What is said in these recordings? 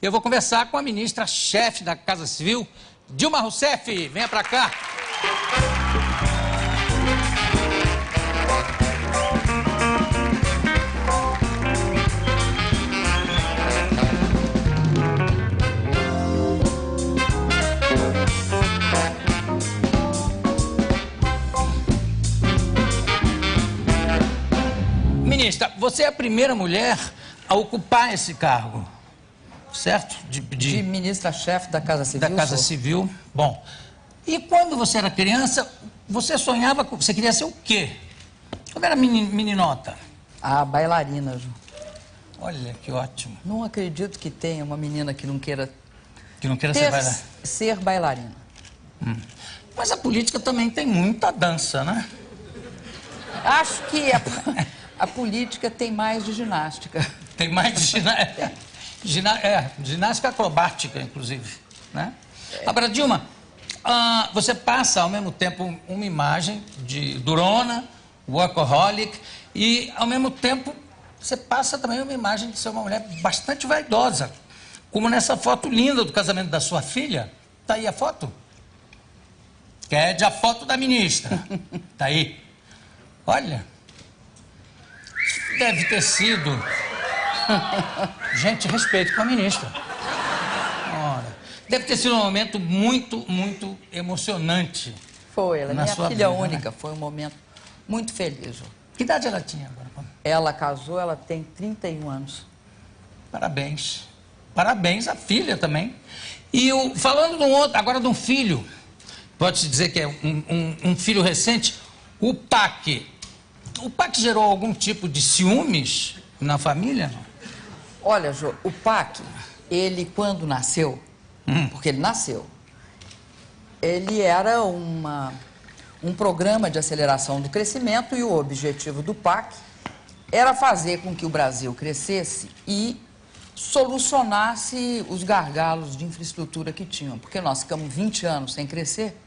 Eu vou conversar com a ministra-chefe da Casa Civil, Dilma Rousseff. Venha pra cá. Ministra, você é a primeira mulher a ocupar esse cargo, certo? De ministra-chefe da Casa Civil. Da Casa Civil. Bom, e quando você era criança, você sonhava, você queria ser o quê? Quando era meninota? Ah, bailarina, Ju. Olha, que ótimo. Não acredito que tenha uma menina que não queira... ser bailarina. Mas a política também tem muita dança, né? Acho que a política tem mais de ginástica. Tem mais de ginástica acrobática, inclusive, né? Agora, Dilma, você passa ao mesmo tempo uma imagem de durona, workaholic, e ao mesmo tempo você passa também uma imagem de ser uma mulher bastante vaidosa, como nessa foto linda do casamento da sua filha. Tá aí a foto? Quer a foto da ministra. Tá aí. Olha, deve ter sido... Gente, respeito com a ministra. Ora, deve ter sido um momento muito, muito emocionante. Foi, ela é minha filha vida, única, né? Foi um momento muito feliz. Que idade ela tinha agora? Ela casou, ela tem 31 anos. Parabéns. Parabéns à filha também. E falando agora de um filho, pode-se dizer que é um filho recente, o PAC. O PAC gerou algum tipo de ciúmes na família? Olha, Jô, o PAC, ele quando nasceu, porque ele nasceu, ele era um programa de aceleração do crescimento e o objetivo do PAC era fazer com que o Brasil crescesse e solucionasse os gargalos de infraestrutura que tinham, porque nós ficamos 20 anos sem crescer.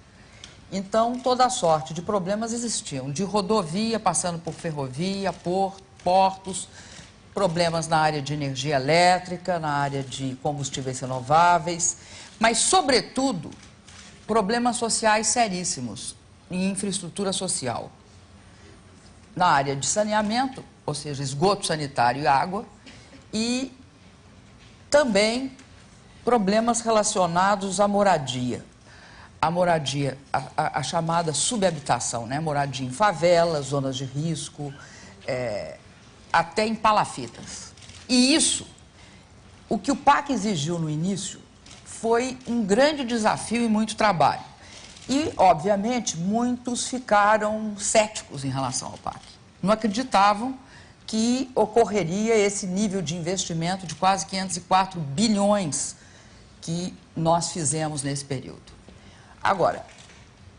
Então, toda a sorte de problemas existiam, de rodovia, passando por ferrovia, portos, problemas na área de energia elétrica, na área de combustíveis renováveis, mas, sobretudo, problemas sociais seríssimos em infraestrutura social. Na área de saneamento, ou seja, esgoto sanitário e água, e também problemas relacionados à moradia. A moradia, a chamada subhabitação, né? Moradia em favelas, zonas de risco, até em palafitas. E isso, o que o PAC exigiu no início, foi um grande desafio e muito trabalho. E, obviamente, muitos ficaram céticos em relação ao PAC. Não acreditavam que ocorreria esse nível de investimento de quase 504 bilhões que nós fizemos nesse período. Agora,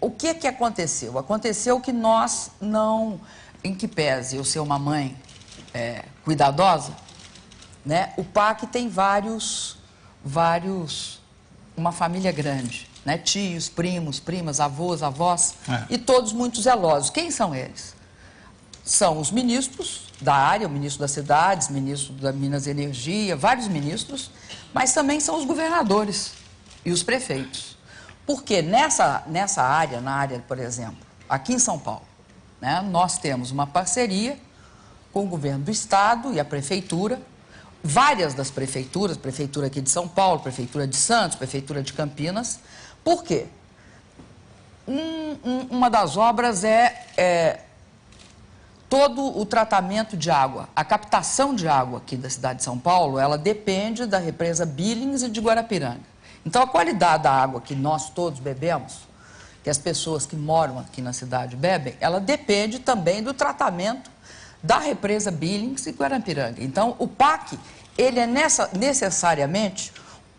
o que aconteceu? Aconteceu que nós não, em que pese eu ser uma mãe cuidadosa, né? O PAC tem uma família grande, né? Tios, primos, primas, avós, e todos muito zelosos. Quem são eles? São os ministros da área, o ministro das cidades, ministro da Minas e Energia, vários ministros, mas também são os governadores e os prefeitos. Porque nessa área, na área, por exemplo, aqui em São Paulo, né, nós temos uma parceria com o governo do estado e a prefeitura, várias das prefeituras, prefeitura aqui de São Paulo, prefeitura de Santos, prefeitura de Campinas. Por quê? Uma das obras é todo o tratamento de água, a captação de água aqui da cidade de São Paulo, ela depende da represa Billings e de Guarapiranga. Então, a qualidade da água que nós todos bebemos, que as pessoas que moram aqui na cidade bebem, ela depende também do tratamento da represa Billings e Guarapiranga. Então, o PAC, ele é necessariamente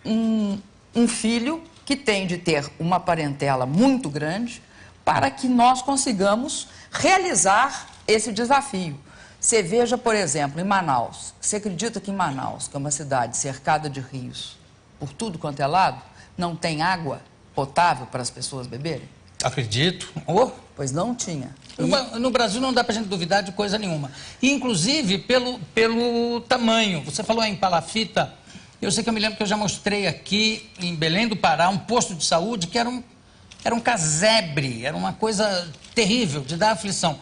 um filho que tem de ter uma parentela muito grande para que nós consigamos realizar esse desafio. Você veja, por exemplo, em Manaus. Você acredita que em Manaus, que é uma cidade cercada de rios, por tudo quanto é lado, não tem água potável para as pessoas beberem? Acredito. Pois não tinha. No Brasil não dá para a gente duvidar de coisa nenhuma. E, inclusive, pelo tamanho. Você falou em palafita, Eu sei que eu me lembro que eu já mostrei aqui, em Belém do Pará, um posto de saúde que era um casebre, era uma coisa terrível, de dar aflição.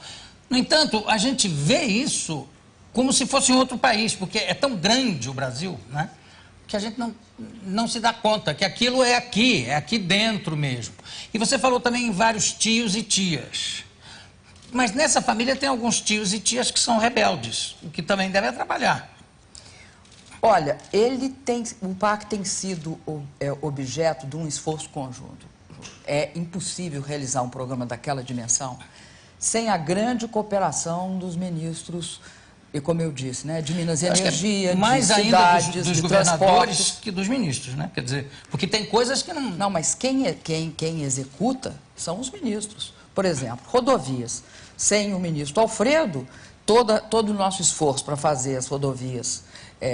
No entanto, a gente vê isso como se fosse em outro país, porque é tão grande o Brasil, né, que a gente não se dá conta que aquilo é aqui dentro mesmo. E você falou também em vários tios e tias. Mas nessa família tem alguns tios e tias que são rebeldes, o que também deve trabalhar. Olha, o PAC tem sido objeto de um esforço conjunto. É impossível realizar um programa daquela dimensão sem a grande cooperação dos ministros, e como eu disse, né, de Minas e Energia, mais de ainda cidades, dos de governadores transportes. que dos ministros, né? Quer dizer, porque tem coisas que não... Não, mas quem executa são os ministros. Por exemplo, rodovias. Sem o ministro Alfredo, todo o nosso esforço para fazer as rodovias,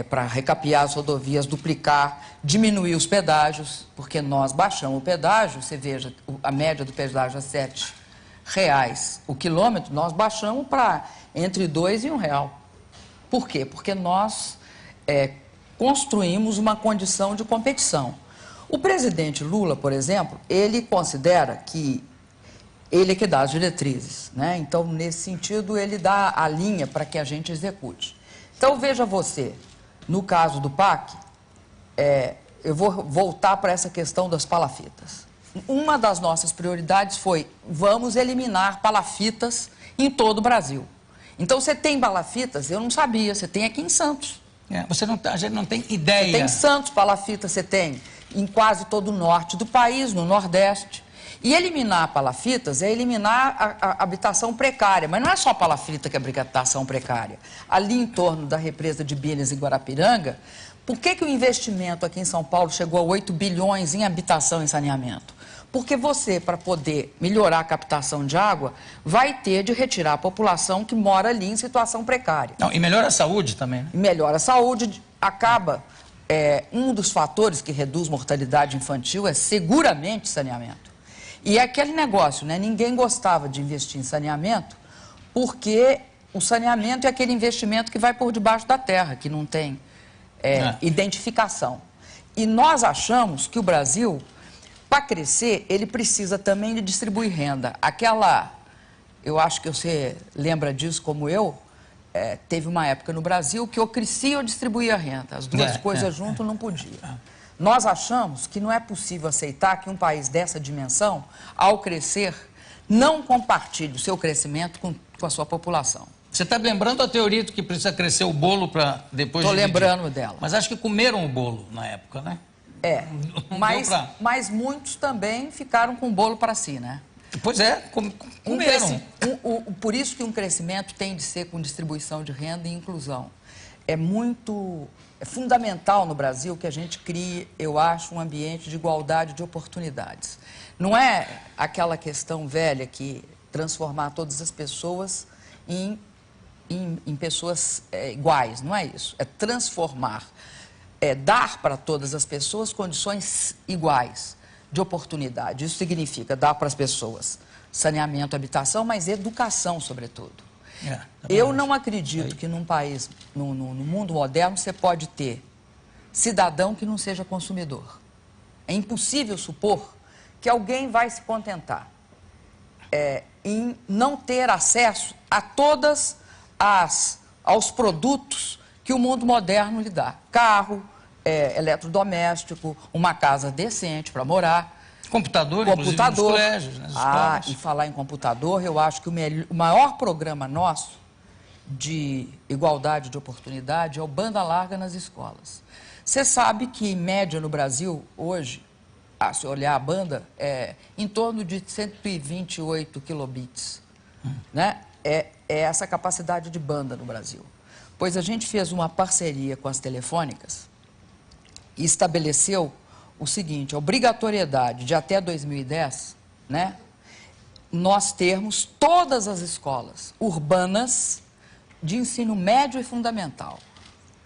para recapear as rodovias, duplicar, diminuir os pedágios, porque nós baixamos o pedágio, você veja, a média do pedágio é R$7 o quilômetro, nós baixamos para entre R$2 e R$1. Por quê? Porque nós construímos uma condição de competição. O presidente Lula, por exemplo, ele considera que ele é que dá as diretrizes, né? Então, nesse sentido, ele dá a linha para que a gente execute. Então, veja você, no caso do PAC, eu vou voltar para essa questão das palafitas. Uma das nossas prioridades foi, vamos eliminar palafitas em todo o Brasil. Então, você tem palafitas, eu não sabia, você tem aqui em Santos. A gente não tem ideia. Você tem em Santos palafitas, você tem em quase todo o norte do país, no Nordeste. E eliminar palafitas é eliminar a habitação precária, mas não é só palafita que é habitação precária. Ali em torno da represa de Binas e Guarapiranga, por que o investimento aqui em São Paulo chegou a 8 bilhões em habitação e saneamento? Porque você, para poder melhorar a captação de água, vai ter de retirar a população que mora ali em situação precária. Não, e melhora a saúde também, né? E melhora a saúde, acaba... um dos fatores que reduz mortalidade infantil é seguramente saneamento. E é aquele negócio, né? Ninguém gostava de investir em saneamento, porque o saneamento é aquele investimento que vai por debaixo da terra, que não tem identificação. E nós achamos que o Brasil, para crescer, ele precisa também de distribuir renda. Eu acho que você lembra disso como eu, teve uma época no Brasil que ou crescia ou distribuía renda. As duas coisas juntas não podia. Nós achamos que não é possível aceitar que um país dessa dimensão, ao crescer, não compartilhe o seu crescimento com a sua população. Você está lembrando a teoria de que precisa crescer o bolo para depois dividir? Estou lembrando dela. Mas acho que comeram o bolo na época, né? Mas muitos também ficaram com o bolo para si, né? Pois é, comeram. Por isso que um crescimento tem de ser com distribuição de renda e inclusão. É fundamental no Brasil que a gente crie, eu acho, um ambiente de igualdade de oportunidades. Não é aquela questão velha que transformar todas as pessoas em pessoas iguais, não é isso. É transformar, dar para todas as pessoas condições iguais de oportunidade. Isso significa dar para as pessoas saneamento, habitação, mas educação, sobretudo. Eu não acredito que num país, no mundo moderno, você pode ter cidadão que não seja consumidor. É impossível supor que alguém vai se contentar em não ter acesso a aos produtos que o mundo moderno lhe dá. Carro, eletrodoméstico, uma casa decente para morar. Computador, inclusive, nos colégios, nas escolas. E falar em computador, eu acho que o maior programa nosso de igualdade de oportunidade é o banda larga nas escolas. Você sabe que, em média, no Brasil, hoje, se olhar a banda, é em torno de 128 kilobits. Né? É essa capacidade de banda no Brasil. Pois a gente fez uma parceria com as telefônicas e estabeleceu o seguinte, a obrigatoriedade de até 2010, né, nós termos todas as escolas urbanas de ensino médio e fundamental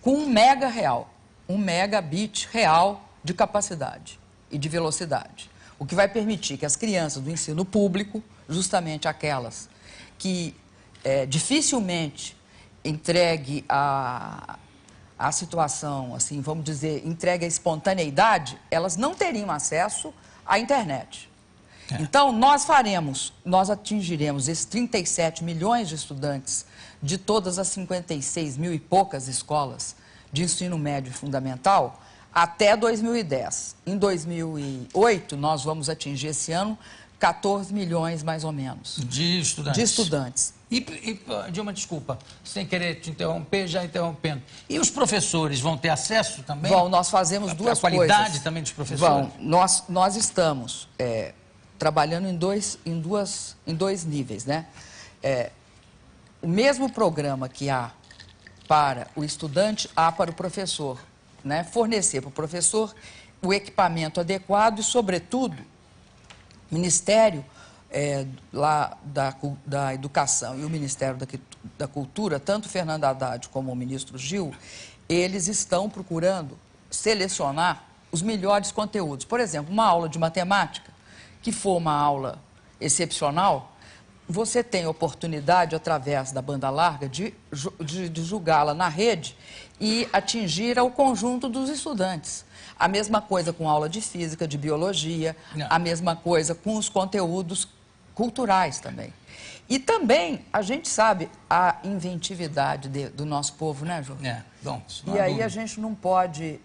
com 1 megabit real de capacidade e de velocidade, o que vai permitir que as crianças do ensino público, justamente aquelas que dificilmente entregue a situação, assim, vamos dizer, entregue à espontaneidade, elas não teriam acesso à internet. Então, nós atingiremos esses 37 milhões de estudantes de todas as 56 mil e poucas escolas de ensino médio e fundamental até 2010. Em 2008, nós vamos atingir esse ano 14 milhões, mais ou menos. De estudantes. De estudantes. Dilma, desculpa, sem querer te interromper, já interrompendo. E os professores vão ter acesso também? Vão, nós fazemos duas coisas. A qualidade também dos professores? Vão, nós estamos trabalhando em dois níveis, né? O mesmo programa que há para o estudante, há para o professor, né? Fornecer para o professor o equipamento adequado e, sobretudo, o Ministério da Educação e o Ministério da Cultura, tanto o Fernando Haddad como o ministro Gil, eles estão procurando selecionar os melhores conteúdos. Por exemplo, uma aula de matemática, que for uma aula excepcional, você tem a oportunidade, através da banda larga, de julgá-la na rede e atingir ao conjunto dos estudantes. A mesma coisa com aula de física, de biologia, a mesma coisa com os conteúdos culturais também. E também, a gente sabe a inventividade do nosso povo, né, Jô? Bom, e aí a gente não pode,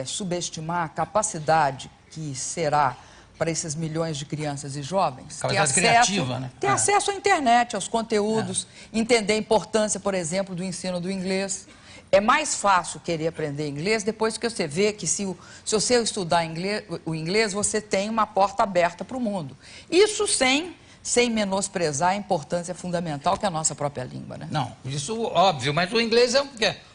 subestimar a capacidade que será para esses milhões de crianças e jovens ter acesso à internet, aos conteúdos, entender a importância, por exemplo, do ensino do inglês. É mais fácil querer aprender inglês depois que você vê que se você estudar o inglês, você tem uma porta aberta para o mundo. Isso sem menosprezar a importância fundamental que é a nossa própria língua, né? Não, isso óbvio, mas o inglês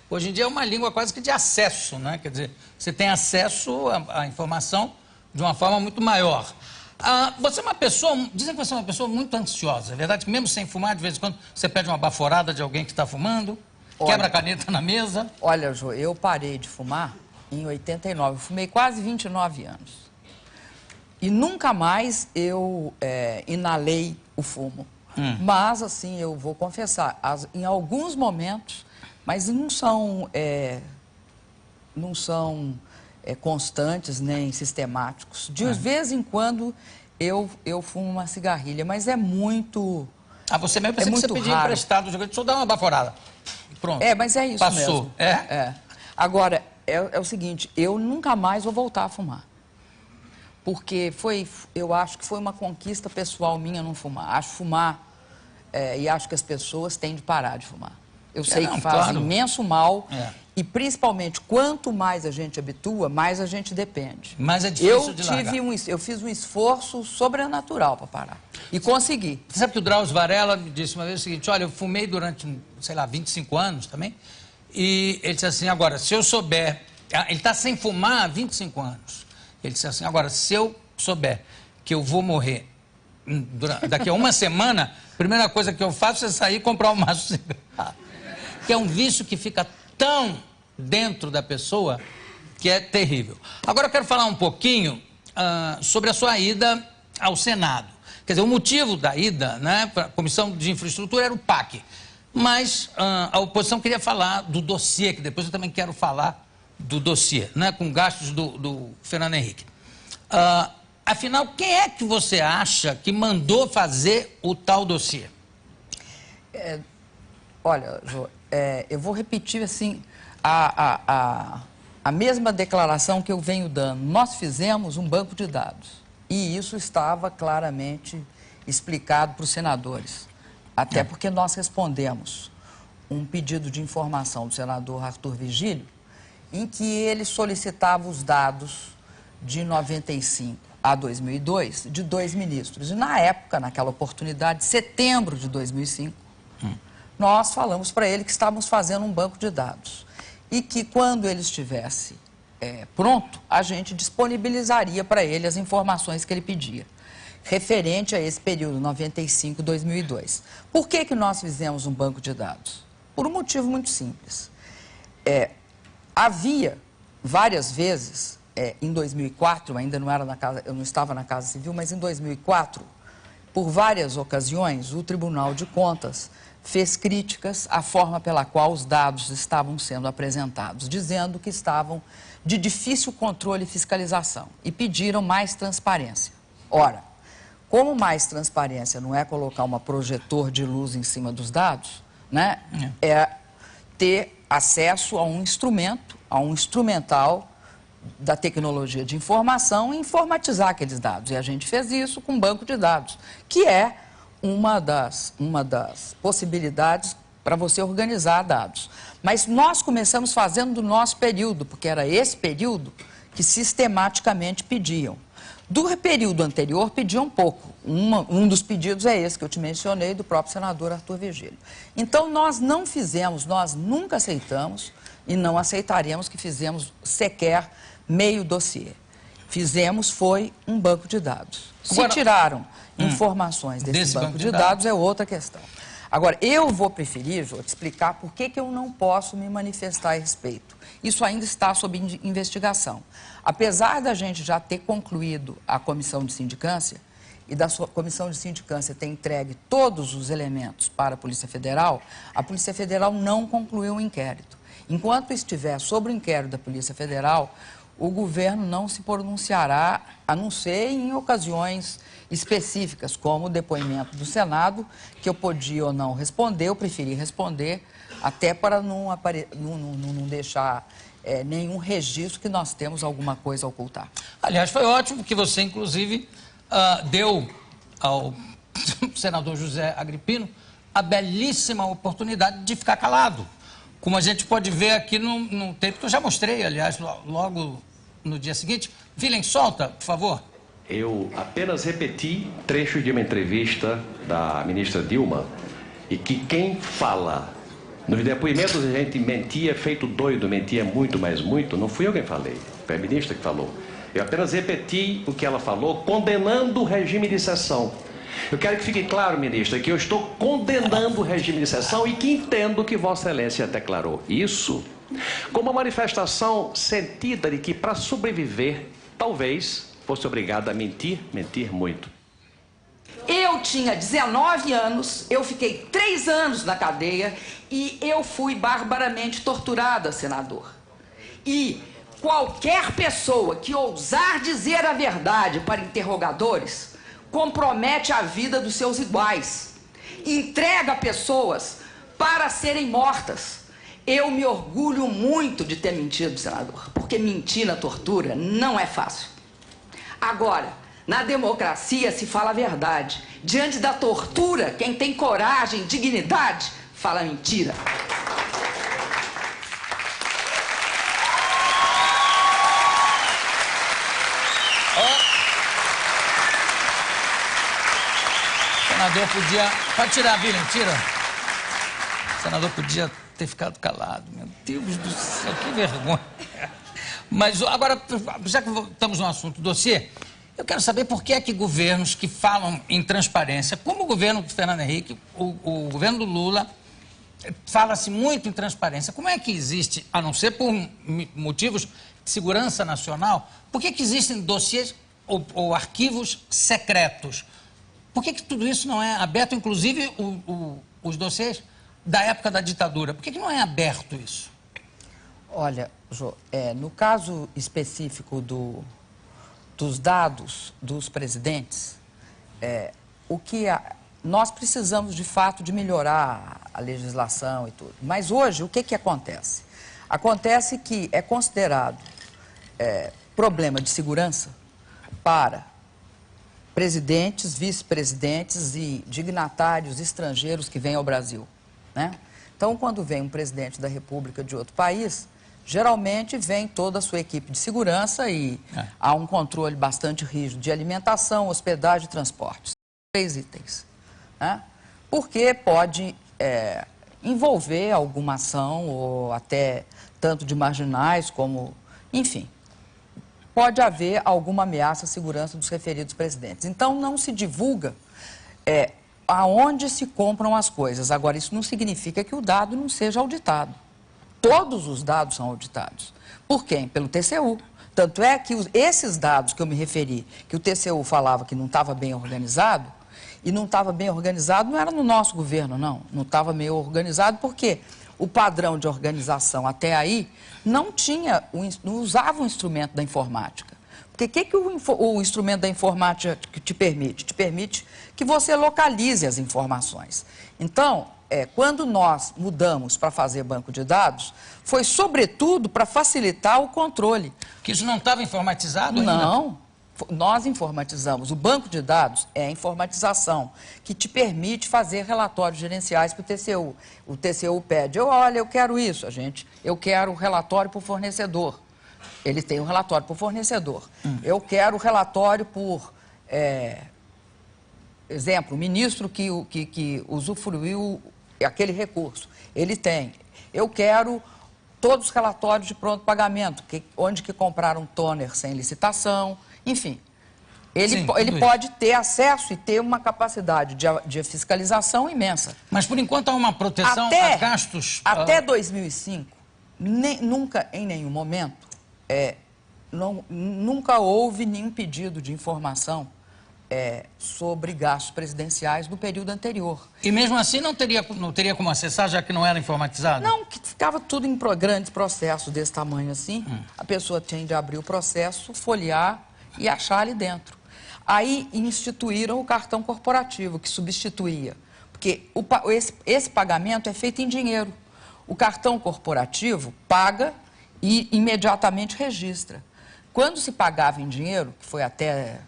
hoje em dia é uma língua quase que de acesso, né? Quer dizer, você tem acesso à informação de uma forma muito maior. Você é uma pessoa, dizem que você é uma pessoa muito ansiosa, é verdade que mesmo sem fumar, de vez em quando você pede uma baforada de alguém que está fumando, quebra a caneta na mesa? Olha, Jô, eu parei de fumar em 89, eu fumei quase 29 anos. E nunca mais eu inalei o fumo. Mas, assim, eu vou confessar, em alguns momentos, mas não são constantes nem sistemáticos. De vez em quando eu fumo uma cigarrilha, mas é muito você mesmo pensei que você pedia emprestado, deixa eu dar uma baforada. Pronto. Mas é isso Passou. mesmo. Agora, é o seguinte, eu nunca mais vou voltar a fumar. Porque eu acho que foi uma conquista pessoal minha não fumar. Acho fumar e acho que as pessoas têm de parar de fumar. Eu sei que faz imenso mal e, principalmente, quanto mais a gente habitua, mais a gente depende. Mas é difícil de largar. Eu fiz um esforço sobrenatural para parar. E consegui. Você sabe que o Drauzio Varela me disse uma vez o seguinte, olha, eu fumei durante, sei lá, 25 anos também, e ele disse assim, agora, se eu souber... Ele está sem fumar há 25 anos. Ele disse assim, agora, se eu souber que eu vou morrer daqui a uma semana, a primeira coisa que eu faço é sair e comprar um maço de cigarro. Que é um vício que fica tão dentro da pessoa que é terrível. Agora eu quero falar um pouquinho sobre a sua ida ao Senado. Quer dizer, o motivo da ida, né, para a Comissão de Infraestrutura era o PAC. Mas a oposição queria falar do dossiê, que depois eu também quero falar do dossiê, né, com gastos do Fernando Henrique. Afinal, quem é que você acha que mandou fazer o tal dossiê? Olha, Jô, eu vou repetir assim a mesma declaração que eu venho dando. Nós fizemos um banco de dados e isso estava claramente explicado para os senadores. Até porque nós respondemos um pedido de informação do senador Arthur Vigílio, em que ele solicitava os dados de 95 a 2002 de 2 ministros. E na época, naquela oportunidade, setembro de 2005, nós falamos para ele que estávamos fazendo um banco de dados e que quando ele estivesse pronto, a gente disponibilizaria para ele as informações que ele pedia, referente a esse período 95-2002. Por que nós fizemos um banco de dados? Por um motivo muito simples. Havia várias vezes, em 2004, eu não estava na Casa Civil, mas em 2004, por várias ocasiões, o Tribunal de Contas fez críticas à forma pela qual os dados estavam sendo apresentados, dizendo que estavam de difícil controle e fiscalização e pediram mais transparência. Ora, como mais transparência não é colocar uma projetor de luz em cima dos dados, né? É ter acesso a um instrumento, a um instrumental da tecnologia de informação e informatizar aqueles dados. E a gente fez isso com um banco de dados, que é uma das possibilidades para você organizar dados. Mas nós começamos fazendo do nosso período, porque era esse período que sistematicamente pediam. Do período anterior pediam pouco. Um dos pedidos é esse que eu te mencionei, do próprio senador Arthur Virgílio. Então nós não fizemos, nós nunca aceitamos e não aceitaremos que fizemos sequer meio dossiê. Fizemos foi um banco de dados. Se tiraram informações desse banco de dados é outra questão. Agora, eu vou preferir, Jô, te explicar por que eu não posso me manifestar a respeito. Isso ainda está sob investigação. Apesar da gente já ter concluído a comissão de sindicância e da sua comissão de sindicância ter entregue todos os elementos para a Polícia Federal, a Polícia Federal não concluiu o inquérito. Enquanto estiver sobre o inquérito da Polícia Federal, o governo não se pronunciará, a não ser em ocasiões específicas, como o depoimento do Senado, que eu podia ou não responder, eu preferi responder, até para não deixar nenhum registro que nós temos alguma coisa a ocultar. Aliás, foi ótimo que você, inclusive, deu ao senador José Agripino a belíssima oportunidade de ficar calado. Como a gente pode ver aqui no tempo que eu já mostrei, aliás, logo no dia seguinte. Vilen, solta, por favor. Eu apenas repeti trechos de uma entrevista da ministra Dilma e que quem fala nos depoimentos a gente mentia feito doido, mentia muito, mas muito, não fui eu quem falei, foi a ministra que falou. Eu apenas repeti o que ela falou, condenando o regime de exceção. Eu quero que fique claro, ministra, que eu estou condenando o regime de exceção e que entendo que Vossa Excelência declarou isso como uma manifestação sentida de que, para sobreviver, talvez fosse obrigada a mentir muito. Eu tinha 19 anos, eu fiquei 3 anos na cadeia e eu fui barbaramente torturada, senador. E qualquer pessoa que ousar dizer a verdade para interrogadores compromete a vida dos seus iguais, entrega pessoas para serem mortas. Eu me orgulho muito de ter mentido, senador, porque mentir na tortura não é fácil. Agora, na democracia se fala a verdade. Diante da tortura, quem tem coragem, dignidade, fala mentira. O senador podia... Pode tirar, Vilen, tira. O senador podia ter ficado calado. Meu Deus do céu, que vergonha. Mas agora, já que estamos no assunto do dossiê, eu quero saber por que é que governos que falam em transparência, como o governo de Fernando Henrique, o governo do Lula, fala-se muito em transparência. Como é que existe, a não ser por motivos de segurança nacional, por que que existem dossiês ou arquivos secretos? Por que tudo isso não é aberto, inclusive os dossiês da época da ditadura? Por que não é aberto isso? Olha, Jô, no caso específico dos dados dos presidentes, nós precisamos, de fato, de melhorar a legislação e tudo. Mas hoje, o que acontece? Acontece que é considerado problema de segurança para presidentes, vice-presidentes e dignatários estrangeiros que vêm ao Brasil, né? Então, quando vem um presidente da República de outro país, geralmente vem toda a sua equipe de segurança e há um controle bastante rígido de alimentação, hospedagem e transporte. 3 itens, né? Porque pode envolver alguma ação, ou até tanto de marginais como, enfim, pode haver alguma ameaça à segurança dos referidos presidentes. Então, não se divulga aonde se compram as coisas. Agora, isso não significa que o dado não seja auditado. Todos os dados são auditados. Por quem? Pelo TCU. Tanto é que esses dados que eu me referi, que o TCU falava que não estava bem organizado, e não estava bem organizado, não era no nosso governo, não. Não estava meio organizado porque o padrão de organização até aí não usava o instrumento da informática. Porque o que o instrumento da informática te permite? Te permite que você localize as informações. Então, quando nós mudamos para fazer banco de dados, foi sobretudo para facilitar o controle. Que isso não estava informatizado ainda? Não. Nós informatizamos. O banco de dados é a informatização que te permite fazer relatórios gerenciais para o TCU. O TCU pede, olha, eu quero isso, eu quero o relatório por fornecedor. Ele tem um relatório por fornecedor. Eu quero o relatório por, exemplo, o ministro que usufruiu aquele recurso. Ele tem. Eu quero todos os relatórios de pronto pagamento, onde que compraram toner sem licitação. Enfim, ele pode ter acesso e ter uma capacidade de fiscalização imensa. Mas, por enquanto, há uma proteção a gastos... Até 2005, nunca, em nenhum momento, nunca houve nenhum pedido de informação sobre gastos presidenciais no período anterior. E mesmo assim não teria como acessar, já que não era informatizado? Não, que ficava tudo em grandes processos desse tamanho assim. A pessoa tinha de abrir o processo, folhear e achar ali dentro. Aí instituíram o cartão corporativo, que substituía. Porque esse pagamento é feito em dinheiro. O cartão corporativo paga e imediatamente registra. Quando se pagava em dinheiro, que foi até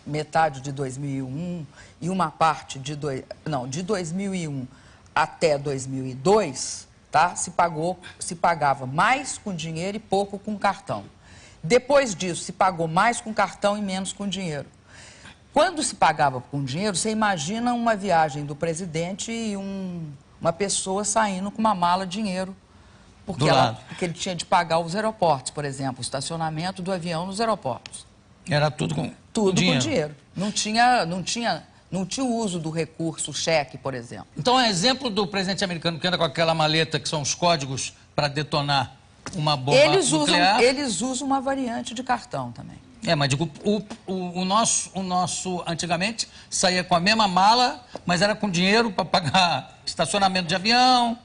metade de 2001 e uma parte de 2001 até 2002, tá? Se pagava mais com dinheiro e pouco com cartão. Depois disso, se pagou mais com cartão e menos com dinheiro. Quando se pagava com dinheiro, você imagina uma viagem do presidente e uma pessoa saindo com uma mala de dinheiro, porque ele tinha de pagar os aeroportos, por exemplo, o estacionamento do avião nos aeroportos. Era tudo com dinheiro. Não tinha o uso do recurso cheque, por exemplo. Então, é exemplo do presidente americano que anda com aquela maleta que são os códigos para detonar uma bomba nuclear. Eles usam uma variante de cartão também. Mas digo, o nosso antigamente saía com a mesma mala, mas era com dinheiro para pagar estacionamento de avião,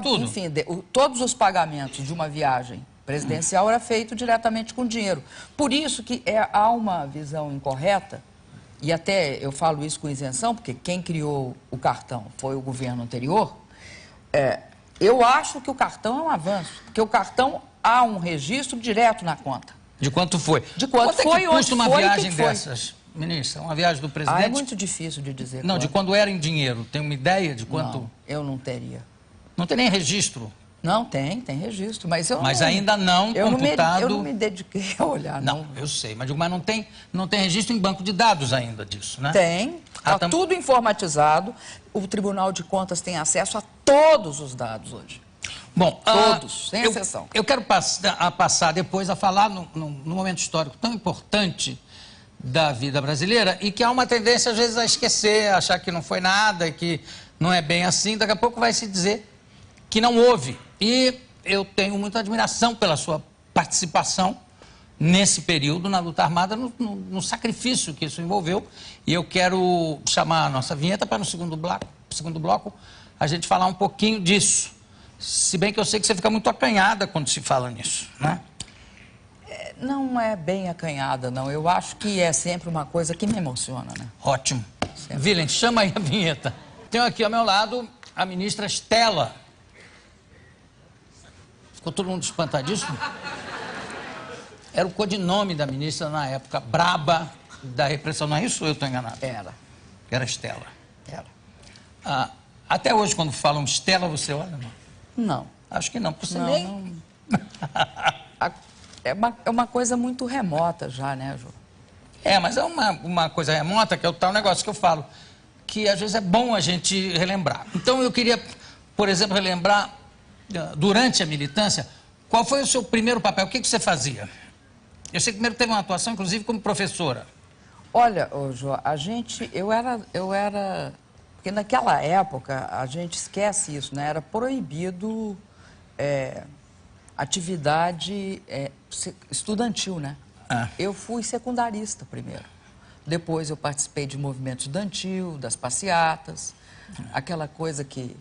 tudo. Enfim, todos os pagamentos de uma viagem presidencial era feito diretamente com dinheiro. Por isso que há uma visão incorreta, e até eu falo isso com isenção, porque quem criou o cartão foi o governo anterior. Eu acho que o cartão é um avanço, porque o cartão há um registro direto na conta. De quanto foi? De quanto foi, é que custa uma viagem dessas, ministra? Uma viagem do presidente? É muito difícil de dizer. Não, de quando era em dinheiro. Tem uma ideia de quanto? Não, eu não teria. Não tem nem registro? Não, tem registro, mas eu Mas ainda não computado... Eu não me dediquei a olhar, não. Não, eu sei, mas não tem registro em banco de dados ainda disso, né? Tem, está tudo informatizado. O Tribunal de Contas tem acesso a todos os dados hoje. Bom, todos, sem exceção. Eu quero passar depois a falar num momento histórico tão importante da vida brasileira e que há uma tendência, às vezes, a esquecer, a achar que não foi nada, que não é bem assim. Daqui a pouco vai se dizer que não houve. E eu tenho muita admiração pela sua participação nesse período na luta armada, no sacrifício que isso envolveu. E eu quero chamar a nossa vinheta para no segundo bloco a gente falar um pouquinho disso. Se bem que eu sei que você fica muito acanhada quando se fala nisso, né? Não é bem acanhada, não. Eu acho que é sempre uma coisa que me emociona, né? Ótimo. Willem, chama aí a vinheta. Tenho aqui ao meu lado a ministra Estela. Ficou todo mundo espantadíssimo? Era o codinome da ministra na época, braba da repressão. Não é isso ou eu estou enganado? Era Estela. Era. Até hoje, quando falam Estela, você olha? Não. Não. Acho que não. Você não, nem... É uma coisa muito remota já, né, Jô? Mas é uma coisa remota, que é o tal negócio que eu falo, que às vezes é bom a gente relembrar. Então eu queria, por exemplo, relembrar, durante a militância, qual foi o seu primeiro papel? O que você fazia? Eu sei que primeiro teve uma atuação, inclusive, como professora. Olha, Jô, eu era... Porque naquela época, a gente esquece isso, né? Era proibido atividade estudantil, né? Eu fui secundarista primeiro. Depois eu participei de movimento estudantil, das passeatas, aquela coisa que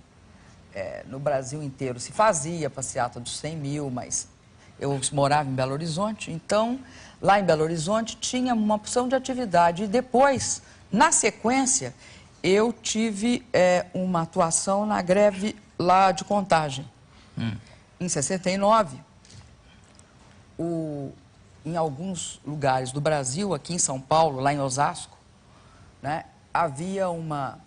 no Brasil inteiro se fazia, a passeata dos 100 mil, mas eu morava em Belo Horizonte, então lá em Belo Horizonte tinha uma opção de atividade. E depois, na sequência, eu tive uma atuação na greve lá de Contagem. Em 69, em alguns lugares do Brasil, aqui em São Paulo, lá em Osasco, né, havia uma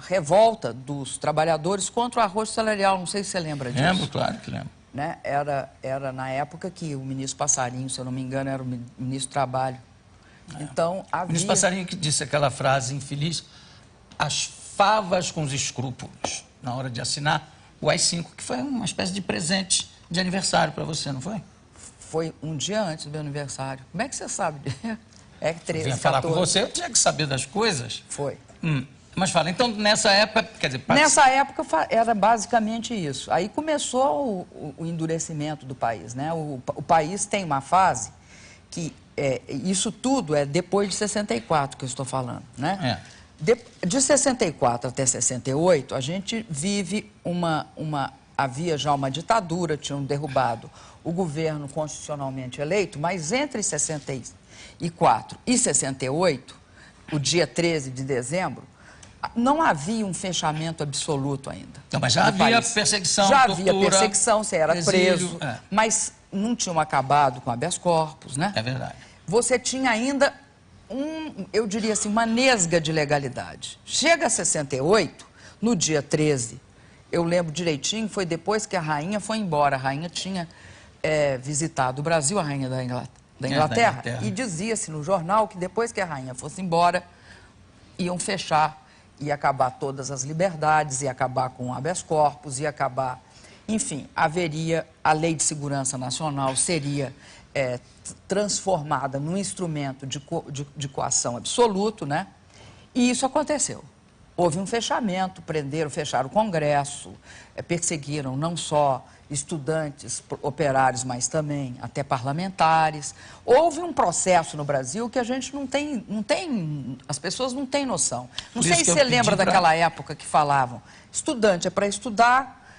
revolta dos trabalhadores contra o arroz salarial. Não sei se você lembra disso. Lembro, claro que lembro. Né? Era na época que o ministro Passarinho, se eu não me engano, era o ministro do Trabalho. Então, havia... O ministro Passarinho que disse aquela frase infeliz, as favas com os escrúpulos, na hora de assinar o AI-5, que foi uma espécie de presente de aniversário para você, não foi? Foi um dia antes do meu aniversário. Como é que você sabe? É 13, Vinha falar 14. com você, eu tinha que saber das coisas. Foi. Mas fala, então nessa época, quer dizer... Nessa época era basicamente isso. Aí começou o endurecimento do país, né? O país tem uma fase que, isso tudo é depois de 64 que eu estou falando, né? De 64 até 68, a gente vive havia já uma ditadura, tinham derrubado o governo constitucionalmente eleito, mas entre 64 e 68, o dia 13 de dezembro, não havia um fechamento absoluto ainda. Não, mas já havia perseguição, já tortura, havia perseguição, você era exílio, preso, mas não tinham acabado com habeas corpus, né? É verdade. Você tinha ainda eu diria assim, uma nesga de legalidade. Chega a 68, no dia 13, eu lembro direitinho, foi depois que a rainha foi embora. A rainha tinha visitado o Brasil, a rainha da Inglaterra, e dizia-se no jornal que depois que a rainha fosse embora, iam fechar, ia acabar todas as liberdades, ia acabar com o habeas corpus, ia acabar... Enfim, haveria a Lei de Segurança Nacional, seria transformada num instrumento de coação absoluto, né? E isso aconteceu. Houve um fechamento, fecharam o Congresso, perseguiram não só estudantes, operários, mas também até parlamentares. Houve um processo no Brasil que a gente não tem, as pessoas não têm noção. Não sei se você lembra daquela época que falavam, estudante é para estudar,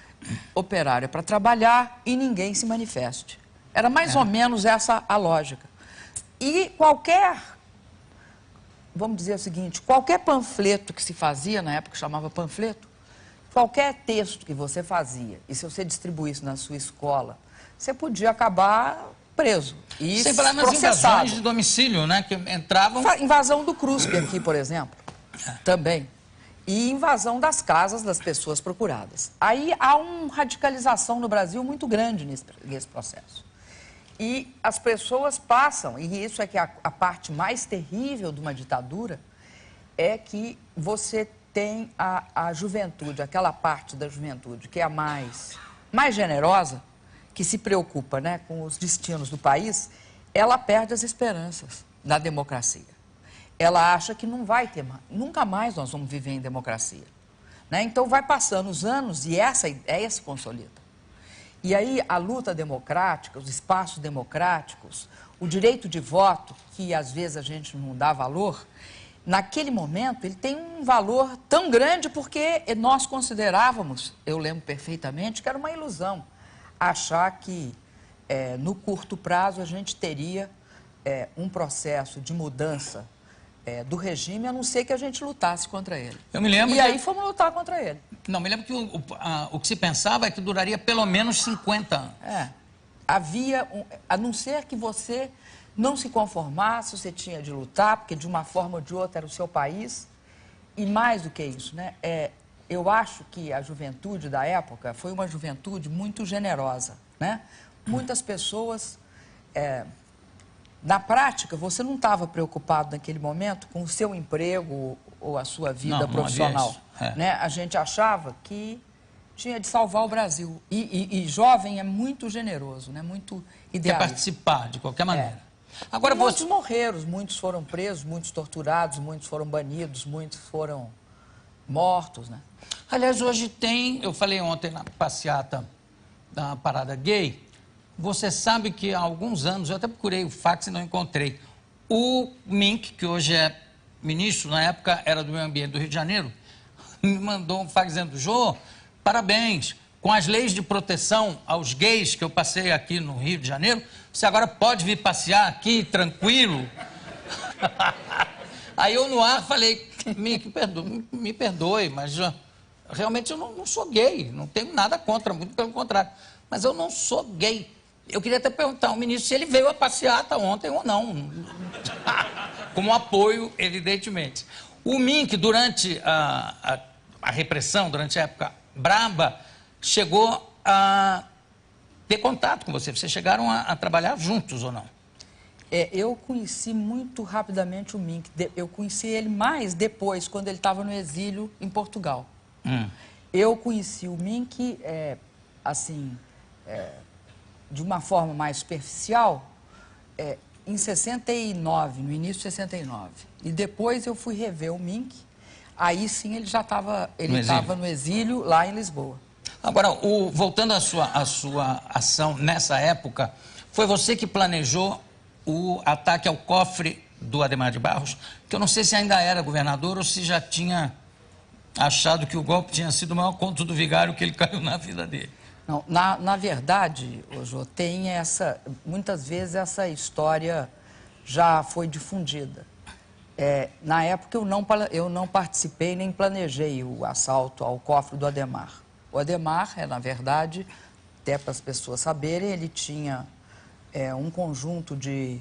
operário é para trabalhar e ninguém se manifeste. Era mais ou menos essa a lógica. E vamos dizer o seguinte, qualquer panfleto que se fazia, na época chamava panfleto, qualquer texto que você fazia, e se você distribuísse na sua escola, você podia acabar preso e sem falar nas invasões de domicílio, né, que entravam... Invasão do CRUSP aqui, por exemplo, também. E invasão das casas das pessoas procuradas. Aí há uma radicalização no Brasil muito grande nesse processo. E as pessoas passam, e isso é que a parte mais terrível de uma ditadura, é que você tem a juventude, aquela parte da juventude que é a mais generosa, que se preocupa, né, com os destinos do país, ela perde as esperanças da democracia. Ela acha que não vai ter mais, nunca mais nós vamos viver em democracia, né? Então vai passando os anos e essa ideia se consolida. E aí a luta democrática, os espaços democráticos, o direito de voto, que às vezes a gente não dá valor, naquele momento ele tem um valor tão grande porque nós considerávamos, eu lembro perfeitamente, que era uma ilusão achar que no curto prazo a gente teria um processo de mudança do regime, a não ser que a gente lutasse contra ele. Eu me lembro aí fomos lutar contra ele. Não, me lembro que o que se pensava é que duraria pelo menos 50 anos. Havia, a não ser que você não se conformasse, você tinha de lutar, porque de uma forma ou de outra era o seu país. E mais do que isso, né? Eu acho que a juventude da época foi uma juventude muito generosa, né? Muitas pessoas... Na prática, você não estava preocupado naquele momento com o seu emprego ou a sua vida profissional. Né? A gente achava que tinha de salvar o Brasil. E jovem é muito generoso, né? Muito idealista. Quer participar, de qualquer maneira. Agora, muitos morreram, muitos foram presos, muitos torturados, muitos foram banidos, muitos foram mortos, né? Aliás, hoje eu falei ontem na passeata da Parada Gay, você sabe que há alguns anos, eu até procurei o fax e não encontrei, O Mink, que hoje é ministro, na época era do Meio Ambiente do Rio de Janeiro, me mandou um fax dizendo: Jô, parabéns, com as leis de proteção aos gays que eu passei aqui no Rio de Janeiro, você agora pode vir passear aqui tranquilo. Aí eu no ar falei: Mink, me perdoe, mas realmente eu não sou gay, não tenho nada contra, muito pelo contrário, mas eu não sou gay. Eu queria até perguntar ao ministro se ele veio a passeata ontem ou não. Como apoio, evidentemente. O Mink, durante a repressão, durante a época braba, chegou a ter contato com você. Vocês chegaram a trabalhar juntos ou não? Eu conheci muito rapidamente o Mink. Eu conheci ele mais depois, quando ele estava no exílio em Portugal. Eu conheci o Mink, de uma forma mais superficial, em 69, no início de 69. E depois eu fui rever o Mink, aí sim ele já estava no exílio lá em Lisboa. Agora, voltando à sua ação nessa época, foi você que planejou o ataque ao cofre do Adhemar de Barros, que eu não sei se ainda era governador ou se já tinha achado que o golpe tinha sido o maior conto do vigário que ele caiu na vida dele. Não, na verdade, Jô, tem muitas vezes essa história já foi difundida. Na época eu não participei nem planejei o assalto ao cofre do Adhemar. O Adhemar na verdade, até para as pessoas saberem, ele tinha um conjunto de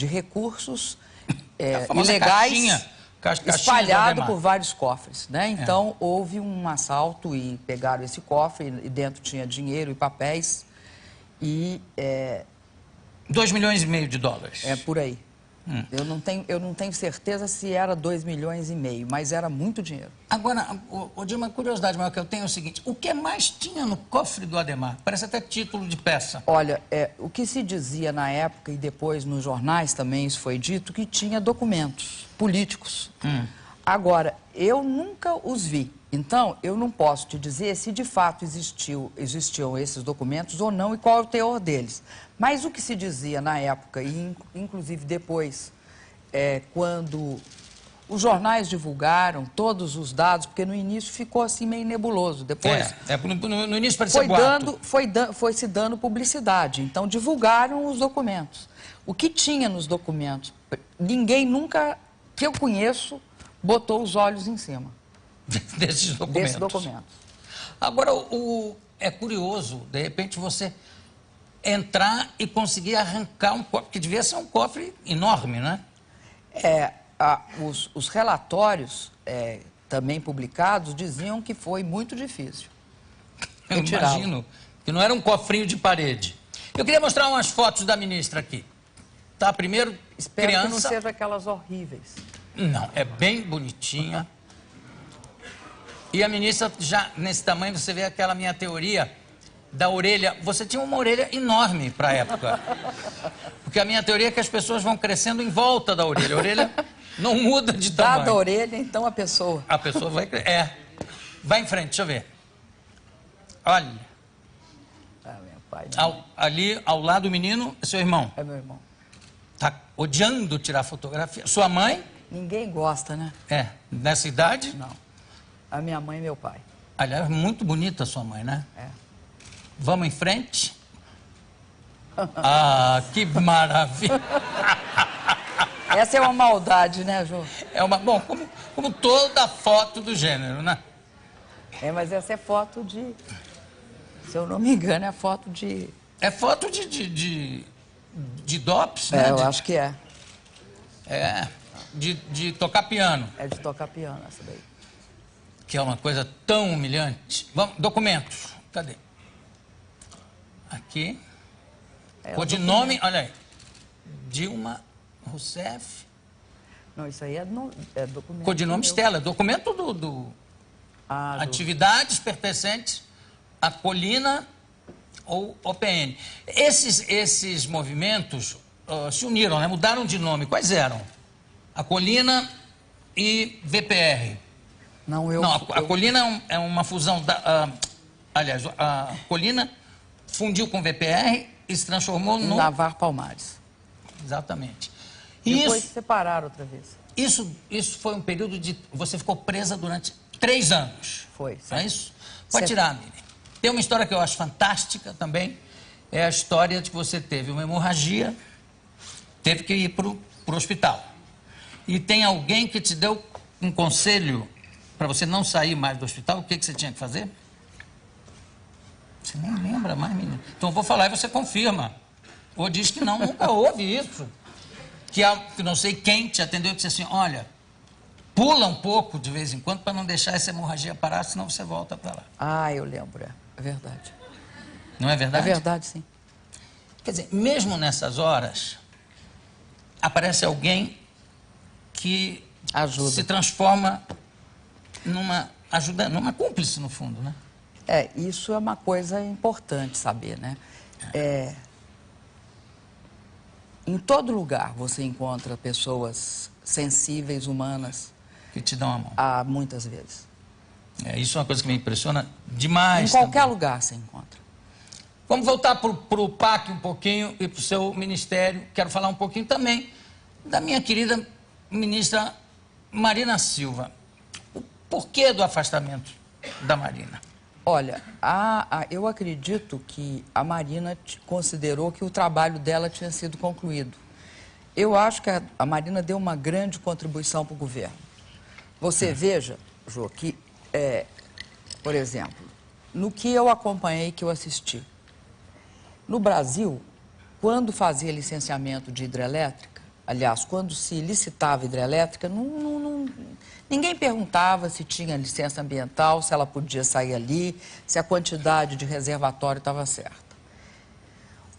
recursos ilegais espalhado por vários cofres, né? Então, houve um assalto e pegaram esse cofre e dentro tinha dinheiro e papéis e... 2,5 milhões de dólares. Por aí. Eu não tenho certeza se era 2,5 milhões, mas era muito dinheiro. Agora, Dilma, curiosidade maior que eu tenho é o seguinte: o que mais tinha no cofre do Adhemar? Parece até título de peça. Olha, o que se dizia na época e depois nos jornais também isso foi dito, que tinha documentos políticos. Agora, eu nunca os vi. Então, eu não posso te dizer se de fato existiam esses documentos ou não e qual é o teor deles. Mas o que se dizia na época, e inclusive depois, quando os jornais divulgaram todos os dados, porque no início ficou assim meio nebuloso. Depois no início parecia boato. Foi se dando publicidade. Então, divulgaram os documentos. O que tinha nos documentos? Ninguém nunca, que eu conheço, botou os olhos em cima. Desses documentos. Agora, é curioso, de repente, você entrar e conseguir arrancar um cofre, que devia ser um cofre enorme, né? Os relatórios também publicados diziam que foi muito difícil. Eu imagino que não era um cofrinho de parede. Eu queria mostrar umas fotos da ministra aqui. Tá, primeiro, Espero criança... que não seja aquelas horríveis. Não, é bem bonitinha. E a ministra, já nesse tamanho, você vê aquela minha teoria da orelha. Você tinha uma orelha enorme para a época. Porque a minha teoria é que as pessoas vão crescendo em volta da orelha. A orelha não muda de tamanho. Dada a orelha, então a pessoa. A pessoa vai crescer. Vai em frente, deixa eu ver. Olha. Meu pai. Ali, ao lado do menino, é seu irmão. É meu irmão. Tá odiando tirar fotografia. Sua mãe? Ninguém gosta, né? Nessa idade? Não. A minha mãe e meu pai. Aliás, muito bonita a sua mãe, né? Vamos em frente? Ah, que maravilha! Essa é uma maldade, né, Jô? Bom, como toda foto do gênero, né? Mas essa é foto de... Se eu não me engano, é foto de... É foto de DOPS, né? Eu acho que é. De tocar piano. É de tocar piano, essa daí. Que é uma coisa tão humilhante. Vamos, documentos. Cadê? Aqui. Codinome, olha aí. Dilma Rousseff. Não, isso aí é documento. Codinome Stella, documento do atividades pertencentes à Colina ou OPN. Esses movimentos se uniram, né? Mudaram de nome. Quais eram? A Colina e VPR. Não, a Colina é uma fusão aliás, a Colina fundiu com o VPR e se transformou no... Navar Palmares. Exatamente. Depois Isso, separaram outra vez. isso foi um período de... Você ficou presa durante 3 anos. Foi. Não é isso? Pode Certo. tirar, Miriam. Tem uma história que eu acho fantástica também. É a história de que você teve uma hemorragia, teve que ir para o hospital. E tem alguém que te deu um conselho para você não sair mais do hospital. O que você tinha que fazer? Você nem lembra mais, menina. Então eu vou falar e você confirma. Ou diz que não, nunca houve isso. Que não sei quem te atendeu e disse assim, olha, pula um pouco de vez em quando para não deixar essa hemorragia parar, senão você volta para lá. Ah, eu lembro, é verdade. Não é verdade? É verdade, sim. Quer dizer, mesmo nessas horas, aparece alguém que Ajuda. se transforma numa cúmplice, no fundo, né? Isso é uma coisa importante saber, né? Em todo lugar você encontra pessoas sensíveis, humanas, Que te dão a mão. muitas vezes. Isso é uma coisa que me impressiona demais. Em qualquer também. lugar você encontra. Vamos voltar para o PAC um pouquinho e para o seu ministério. Quero falar um pouquinho também da minha querida ministra Marina Silva. O porquê do afastamento da Marina? Olha, eu acredito que a Marina considerou que o trabalho dela tinha sido concluído. Eu acho que a Marina deu uma grande contribuição para o governo. Você veja, Jô, que, por exemplo, no que eu acompanhei, que eu assisti, no Brasil, quando fazia licenciamento de hidrelétrica, aliás, quando se licitava hidrelétrica, ninguém perguntava se tinha licença ambiental, se ela podia sair ali, se a quantidade de reservatório estava certa.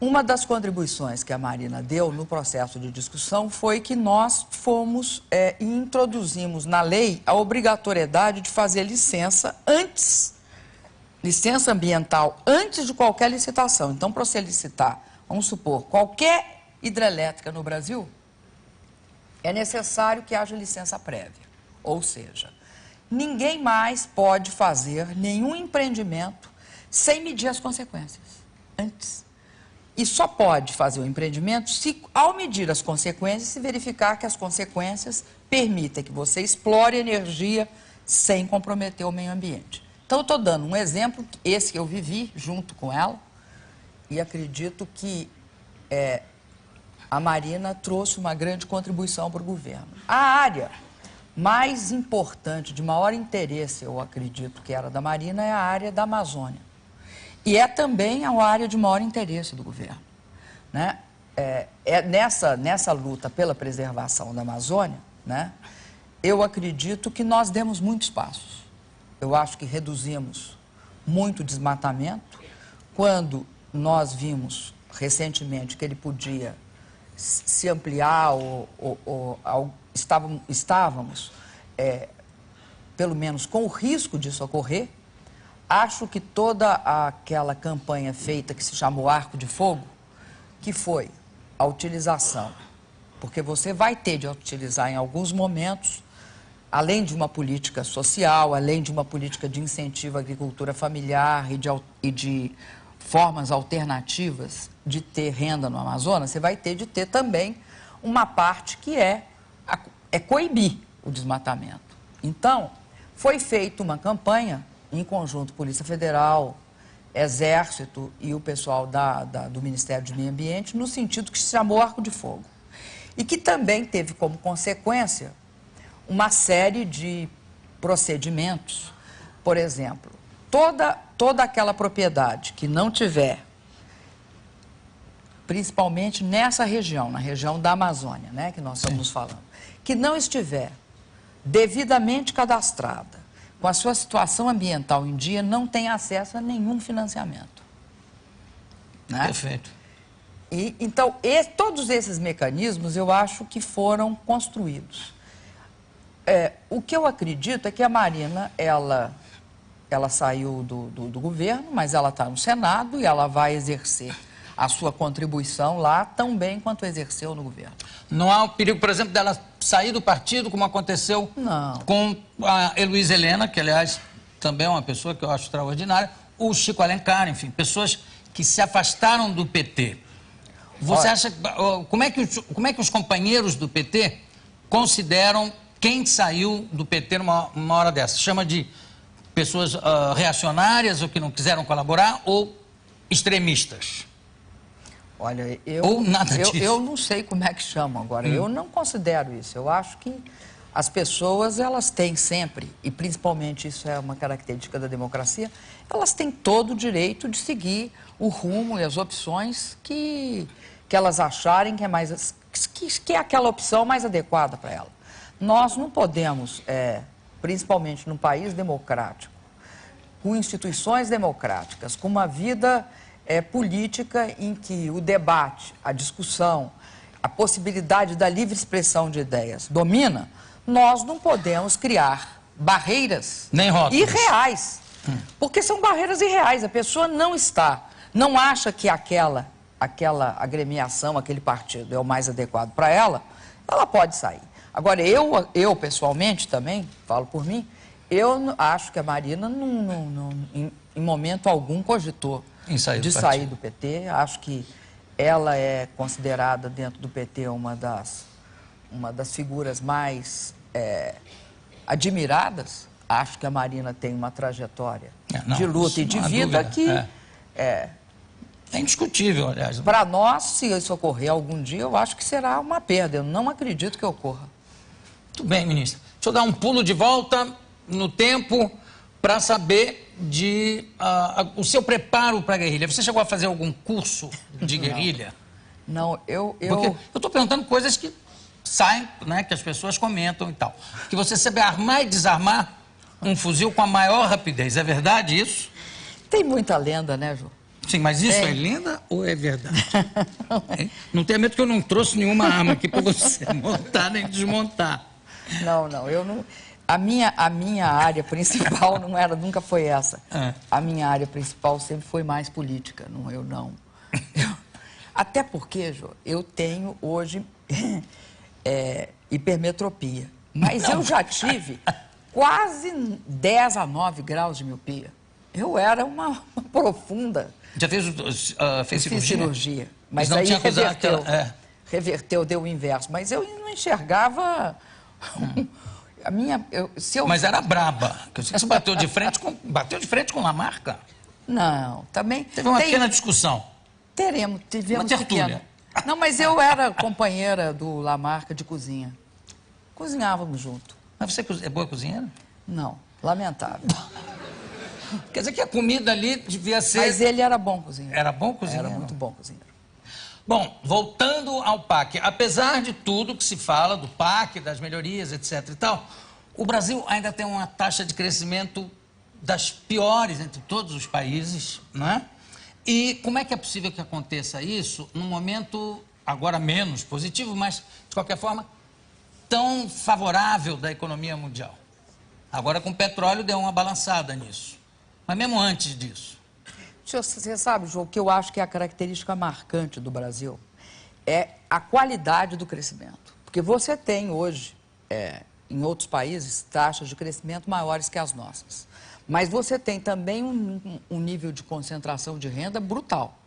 Uma das contribuições que a Marina deu no processo de discussão foi que nós fomos e introduzimos na lei a obrigatoriedade de fazer licença ambiental antes de qualquer licitação. Então, para você licitar, vamos supor, qualquer hidrelétrica no Brasil, é necessário que haja licença prévia. Ou seja, ninguém mais pode fazer nenhum empreendimento sem medir as consequências antes. E só pode fazer o empreendimento se, ao medir as consequências, se verificar que as consequências permitem que você explore energia sem comprometer o meio ambiente. Então, eu estou dando um exemplo, esse que eu vivi junto com ela, e acredito que a Marina trouxe uma grande contribuição para o governo. A área mais importante, de maior interesse, eu acredito que era da Marina, é a área da Amazônia. E é também a área de maior interesse do governo, né? Nessa luta pela preservação da Amazônia, né, eu acredito que nós demos muitos passos. Eu acho que reduzimos muito o desmatamento. Quando nós vimos recentemente que ele podia se ampliar estávamos pelo menos com o risco disso ocorrer, acho que toda aquela campanha feita que se chamou Arco de Fogo, que foi a utilização, porque você vai ter de utilizar em alguns momentos, além de uma política social, além de uma política de incentivo à agricultura familiar e de formas alternativas de ter renda no Amazonas, você vai ter de ter também uma parte que é coibir o desmatamento. Então, foi feita uma campanha em conjunto Polícia Federal, Exército e o pessoal do Ministério do Meio Ambiente, no sentido que se chamou Arco de Fogo. E que também teve como consequência uma série de procedimentos. Por exemplo, toda aquela propriedade que não tiver, principalmente nessa região, na região da Amazônia, né, que nós estamos falando, que não estiver devidamente cadastrada, com a sua situação ambiental em dia, não tem acesso a nenhum financiamento. Né? Perfeito. Então, todos esses mecanismos, eu acho que foram construídos. O que eu acredito é que a Marina, ela saiu do governo, mas ela está no Senado e ela vai exercer a sua contribuição lá tão bem quanto exerceu no governo. Não há o perigo, por exemplo, dela sair do partido, como aconteceu com a Heloísa Helena, que, aliás, também é uma pessoa que eu acho extraordinária, o Chico Alencar, enfim, pessoas que se afastaram do PT. Você acha... Como é que os companheiros do PT consideram quem saiu do PT numa hora dessa? Chama de pessoas reacionárias ou que não quiseram colaborar ou extremistas? Olha, ou nada disso. Eu não sei como é que chamam agora. Eu não considero isso. Eu acho que as pessoas, elas têm sempre, e principalmente isso é uma característica da democracia, elas têm todo o direito de seguir o rumo e as opções que elas acharem que é aquela opção mais adequada para ela. Nós não podemos, principalmente num país democrático, com instituições democráticas, com uma vida política em que o debate, a discussão, a possibilidade da livre expressão de ideias domina, nós não podemos criar barreiras nem rótulos irreais. Porque são barreiras irreais. A pessoa não acha que aquela agremiação, aquele partido é o mais adequado para ela, ela pode sair. Agora, eu pessoalmente também, falo por mim, eu acho que a Marina em momento algum cogitou de sair do PT. Acho que ela é considerada dentro do PT uma das figuras mais admiradas. Acho que a Marina tem uma trajetória de luta e de vida que é indiscutível, aliás. Para nós, se isso ocorrer algum dia, eu acho que será uma perda. Eu não acredito que ocorra. Muito bem, ministra. Deixa eu dar um pulo de volta no tempo para saber o seu preparo para a guerrilha. Você chegou a fazer algum curso de guerrilha? Não, Porque eu estou perguntando coisas que saem, né, que as pessoas comentam e tal. Que você sabe armar e desarmar um fuzil com a maior rapidez. É verdade isso? Tem muita lenda, né, Ju? Sim, mas isso é lenda ou é verdade? Não tenha medo que eu não trouxe nenhuma arma aqui para você montar nem desmontar. Não, eu não... A minha área principal nunca foi essa. A minha área principal sempre foi mais política, até porque, Jô, eu tenho hoje hipermetropia. Mas eu já tive quase 10 a 9 graus de miopia. Eu era uma profunda... Já fez cirurgia? Fiz cirurgia, mas não aí tinha reverteu. Reverteu, deu o inverso. Mas eu não enxergava... Mas era braba. Você bateu de frente com Lamarca? Não, também... Teve uma pequena discussão. Tivemos uma tertúlia. Não, mas eu era companheira do Lamarca de cozinha. Cozinhávamos junto. Mas você é boa cozinheira? Não, lamentável. Quer dizer que a comida ali devia ser... Mas ele era bom cozinheiro. Era bom cozinheiro? Era muito bom cozinheiro. Bom, voltando ao PAC, apesar de tudo que se fala do PAC, das melhorias, etc. e tal, o Brasil ainda tem uma taxa de crescimento das piores entre todos os países, não é? E como é que é possível que aconteça isso num momento, agora menos positivo, mas, de qualquer forma, tão favorável da economia mundial? Agora, com o petróleo, deu uma balançada nisso. Mas mesmo antes disso. Você sabe, João, o que eu acho que é a característica marcante do Brasil é a qualidade do crescimento. Porque você tem hoje, em outros países, taxas de crescimento maiores que as nossas. Mas você tem também um nível de concentração de renda brutal.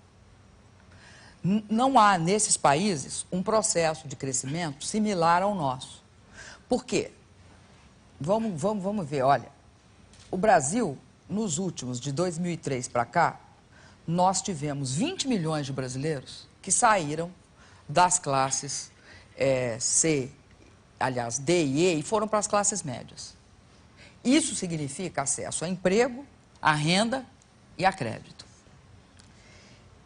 Não há, nesses países, um processo de crescimento similar ao nosso. Por quê? Vamos ver, olha, o Brasil, nos últimos, de 2003 para cá, nós tivemos 20 milhões de brasileiros que saíram das classes D e E, e foram para as classes médias. Isso significa acesso a emprego, a renda e a crédito.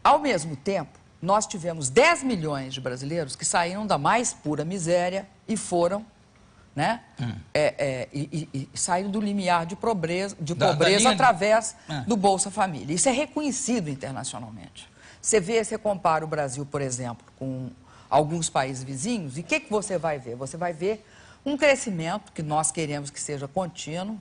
Ao mesmo tempo, nós tivemos 10 milhões de brasileiros que saíram da mais pura miséria e foram, né? E saíram do limiar de pobreza através do Bolsa Família. Isso é reconhecido internacionalmente. Você compara o Brasil, por exemplo, com alguns países vizinhos, e o que você vai ver? Você vai ver um crescimento que nós queremos que seja contínuo,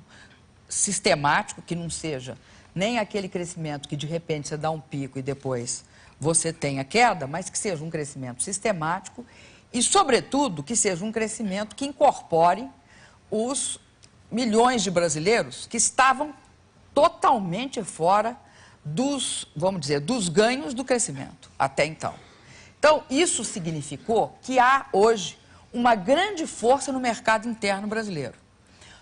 sistemático, que não seja nem aquele crescimento que de repente você dá um pico e depois você tem a queda, mas que seja um crescimento sistemático e, sobretudo, que seja um crescimento que incorpore os milhões de brasileiros que estavam totalmente fora dos, vamos dizer, dos ganhos do crescimento até então. Então, isso significou que há hoje uma grande força no mercado interno brasileiro.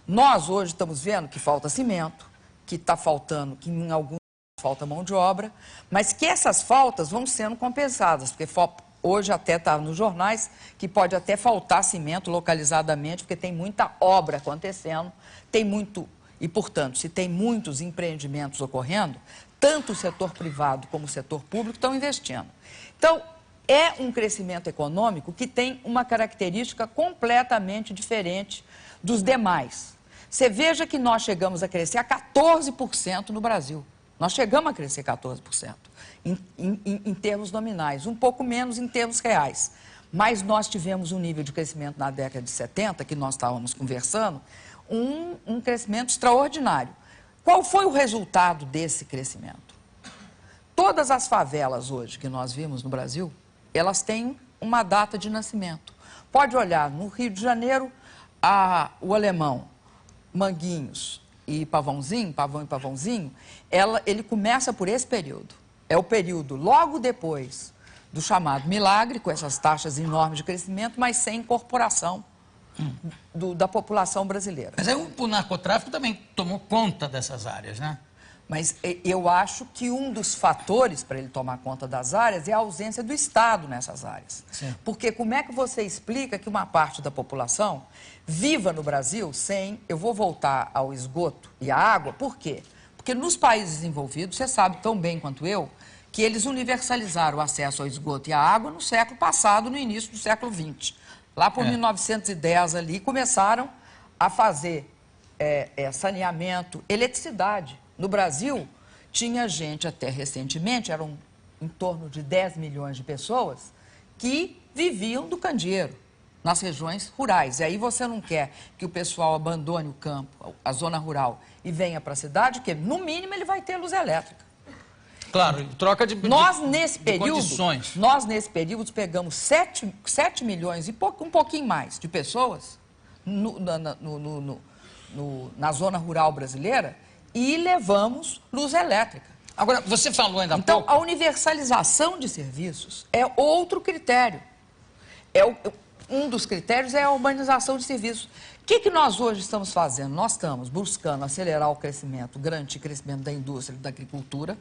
Nós hoje estamos vendo que falta cimento, que está faltando, que em alguns falta mão de obra, mas que essas faltas vão sendo compensadas, porque hoje até está nos jornais que pode até faltar cimento localizadamente, porque tem muita obra acontecendo, tem muito, e portanto, se tem muitos empreendimentos ocorrendo, tanto o setor privado como o setor público estão investindo. Então, é um crescimento econômico que tem uma característica completamente diferente dos demais. Você veja que nós chegamos a crescer a 14% no Brasil. Nós chegamos a crescer 14% em termos nominais, um pouco menos em termos reais. Mas nós tivemos um nível de crescimento na década de 70, que nós estávamos conversando, um crescimento extraordinário. Qual foi o resultado desse crescimento? Todas as favelas hoje que nós vimos no Brasil, elas têm uma data de nascimento. Pode olhar, no Rio de Janeiro, o Alemão, Manguinhos e Pavão e Pavãozinho, ele começa por esse período. É o período logo depois do chamado milagre, com essas taxas enormes de crescimento, mas sem incorporação da população brasileira. Mas aí o narcotráfico também tomou conta dessas áreas, né? Mas eu acho que um dos fatores para ele tomar conta das áreas é a ausência do Estado nessas áreas. Sim. Porque como é que você explica que uma parte da população viva no Brasil sem... Eu vou voltar ao esgoto e à água, por quê? Porque nos países desenvolvidos, você sabe tão bem quanto eu, que eles universalizaram o acesso ao esgoto e à água no século passado, no início do século XX. Lá por 1910 ali, começaram a fazer saneamento, eletricidade. No Brasil, tinha gente até recentemente, eram em torno de 10 milhões de pessoas, que viviam do candeeiro, nas regiões rurais. E aí você não quer que o pessoal abandone o campo, a zona rural, e venha para a cidade, porque no mínimo ele vai ter luz elétrica. Claro, troca de condições. Nós, nesse período, pegamos 7 milhões e um pouquinho mais de pessoas na zona rural brasileira, e levamos luz elétrica. Agora, você falou ainda há então, pouco... a universalização de serviços é outro critério. Um dos critérios é a urbanização de serviços. O que nós hoje estamos fazendo? Nós estamos buscando acelerar o crescimento, garantir o crescimento da indústria e da agricultura.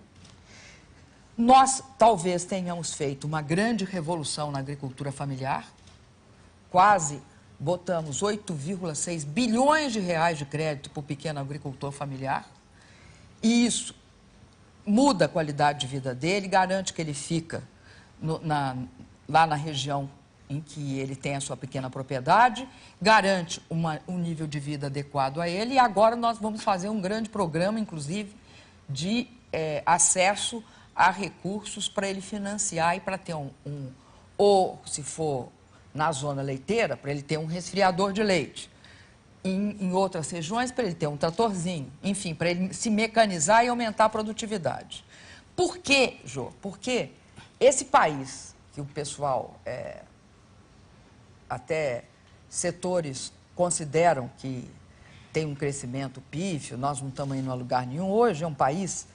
Nós, talvez, tenhamos feito uma grande revolução na agricultura familiar. Quase botamos 8,6 bilhões de reais de crédito para o pequeno agricultor familiar. E isso muda a qualidade de vida dele, garante que ele fica lá na região em que ele tem a sua pequena propriedade, garante um nível de vida adequado a ele. E agora nós vamos fazer um grande programa, inclusive, de acesso a recursos para ele financiar e para ter ou, se for na zona leiteira, para ele ter um resfriador de leite. Em outras regiões, para ele ter um tratorzinho, enfim, para ele se mecanizar e aumentar a produtividade. Por quê, Jô? Porque esse país, que o pessoal, até setores consideram que tem um crescimento pífio, nós não estamos indo a lugar nenhum, hoje é um país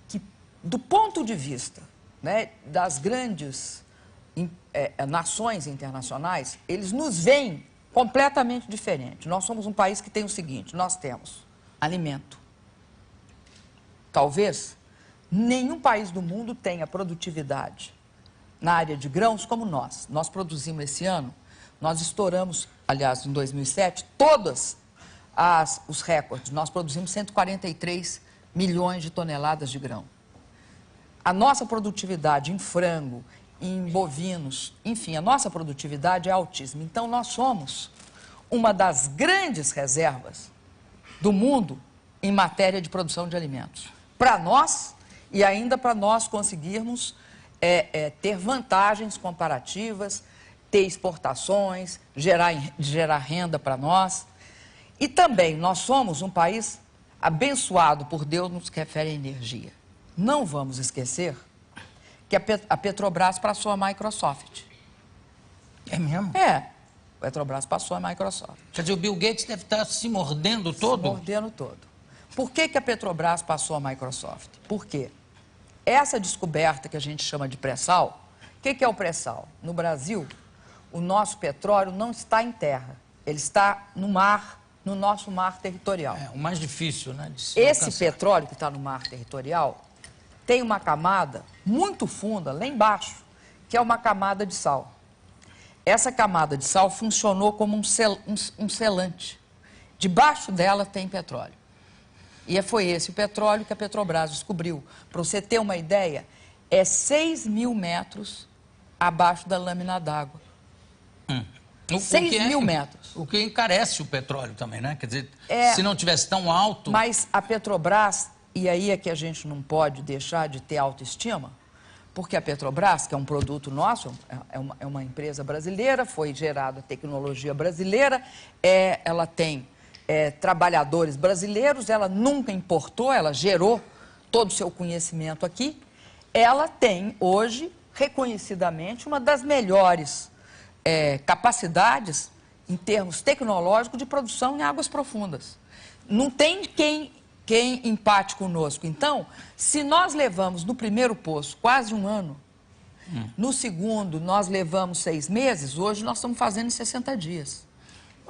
que, do ponto de vista, né, das grandes nações internacionais, eles nos veem completamente diferente. Nós somos um país que tem o seguinte, nós temos alimento. Talvez nenhum país do mundo tenha produtividade na área de grãos como nós. Nós produzimos esse ano, nós estouramos, aliás, em 2007, todos os recordes. Nós produzimos 143 milhões de toneladas de grão. A nossa produtividade em frango, em bovinos, enfim, a nossa produtividade é altíssima. Então, nós somos uma das grandes reservas do mundo em matéria de produção de alimentos. Para nós, e ainda para nós conseguirmos ter vantagens comparativas, ter exportações, gerar renda para nós. E também, nós somos um país abençoado por Deus no que se refere à energia. Não vamos esquecer que a Petrobras passou a Microsoft. É mesmo? A Petrobras passou a Microsoft. Quer dizer, o Bill Gates deve estar se mordendo todo? Se mordendo todo. Por que a Petrobras passou a Microsoft? Por quê? Essa descoberta que a gente chama de pré-sal, O que é o pré-sal? No Brasil, o nosso petróleo não está em terra, ele está no mar, no nosso mar territorial. É o mais difícil, né? De se Esse alcançar. petróleo que está no mar territorial tem uma camada muito funda lá embaixo, que é uma camada de sal. Essa camada de sal funcionou como um selante. Debaixo dela tem petróleo. E foi esse o petróleo que a Petrobras descobriu. Para você ter uma ideia, é 6.000 metros abaixo da lâmina d'água. 6.000 metros. O que encarece o petróleo também, né? Quer dizer, se não tivesse tão alto... Mas a Petrobras, e aí é que a gente não pode deixar de ter autoestima, porque a Petrobras, que é um produto nosso, é uma empresa brasileira, foi gerada tecnologia brasileira, ela tem trabalhadores brasileiros, ela nunca importou, ela gerou todo o seu conhecimento aqui. Ela tem hoje, reconhecidamente, uma das melhores capacidades em termos tecnológicos de produção em águas profundas. Não tem quem empate conosco. Então, se nós levamos no primeiro poço quase um ano, no segundo nós levamos 6 meses, hoje nós estamos fazendo em 60 dias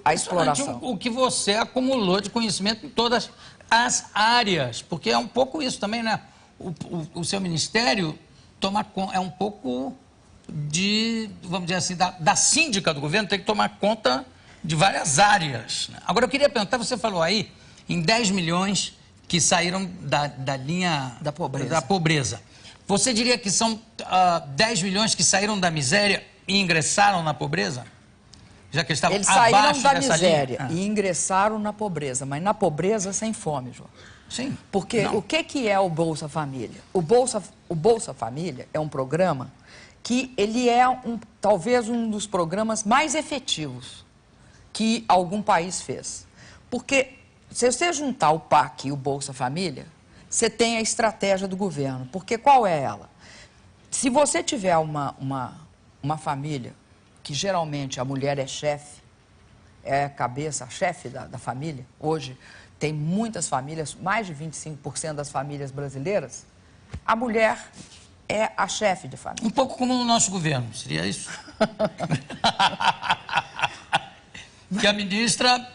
a exploração. O que você acumulou de conhecimento em todas as áreas, porque é um pouco isso também, né? O seu ministério é um pouco vamos dizer assim, da síndica do governo, tem que tomar conta de várias áreas. Né? Agora, eu queria perguntar, você falou aí em 10 milhões que saíram da linha da pobreza. Você diria que são 10 milhões que saíram da miséria e ingressaram na pobreza? Já que estavam abaixo dessa linha? Eles saíram da miséria e ingressaram na pobreza, mas na pobreza sem fome, João. Sim. Porque o que é o Bolsa Família? O Bolsa Família é um programa que ele é talvez um dos programas mais efetivos que algum país fez. Porque se você juntar o PAC e o Bolsa Família, você tem a estratégia do governo. Porque qual é ela? Se você tiver uma família que geralmente a mulher é chefe, é a cabeça, a chefe da família, hoje tem muitas famílias, mais de 25% das famílias brasileiras, a mulher é a chefe de família. Um pouco como no nosso governo, seria isso? Que a ministra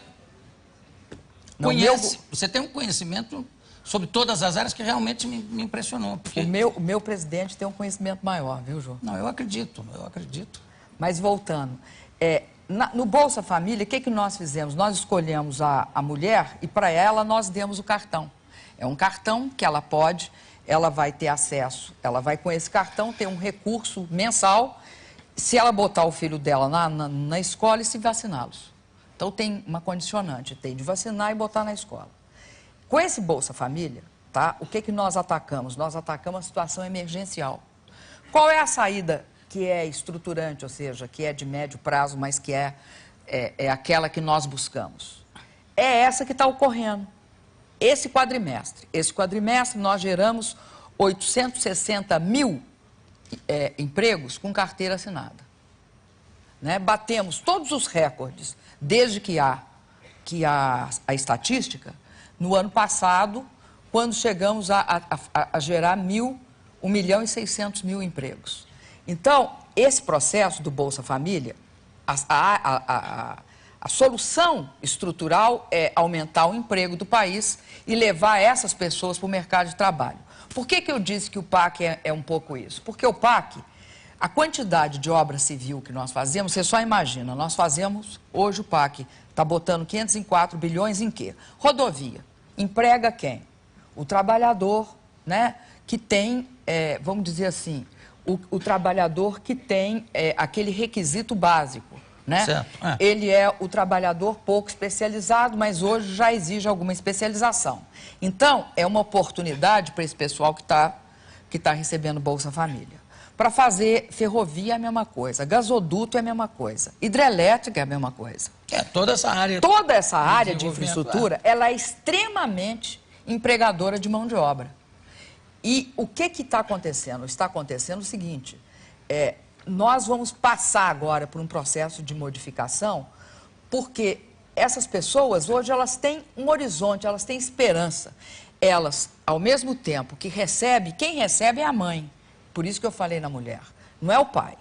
conhece. Você tem um conhecimento sobre todas as áreas que realmente me impressionou. Porque... O meu presidente tem um conhecimento maior, viu, João? Não, eu acredito. Mas voltando, no Bolsa Família, o que nós fizemos? Nós escolhemos a mulher e para ela nós demos o cartão. É um cartão que ela vai ter acesso, ela vai com esse cartão ter um recurso mensal se ela botar o filho dela na escola e se vaciná-los. Então tem uma condicionante, tem de vacinar e botar na escola. Com esse Bolsa Família, tá? O que nós atacamos? Nós atacamos a situação emergencial. Qual é a saída que é estruturante, ou seja, que é de médio prazo, mas que é aquela que nós buscamos? É essa que está ocorrendo. Esse quadrimestre nós geramos 860 mil empregos com carteira assinada. Né? Batemos todos os recordes desde que há a estatística no ano passado, quando chegamos a gerar 1.600.000 empregos. Então, esse processo do Bolsa Família, a solução estrutural é aumentar o emprego do país e levar essas pessoas para o mercado de trabalho. Por que eu disse que o PAC é um pouco isso? Porque o PAC, a quantidade de obra civil que nós fazemos, você só imagina, nós fazemos, hoje o PAC está botando 504 bilhões em quê? Rodovia. Emprega quem? O trabalhador, né, que tem, vamos dizer assim, o trabalhador que tem aquele requisito básico. Né? Ele é o trabalhador pouco especializado, mas hoje já exige alguma especialização. Então, é uma oportunidade para esse pessoal que tá recebendo Bolsa Família. Para fazer ferrovia é a mesma coisa, gasoduto é a mesma coisa, hidrelétrica é a mesma coisa. Toda essa área. Toda essa área de infraestrutura, ela é extremamente empregadora de mão de obra. E o que está acontecendo? Está acontecendo o seguinte, nós vamos passar agora por um processo de modificação, porque essas pessoas, hoje, elas têm um horizonte, elas têm esperança. Elas, ao mesmo tempo que recebem, quem recebe é a mãe. Por isso que eu falei na mulher. não é o pai.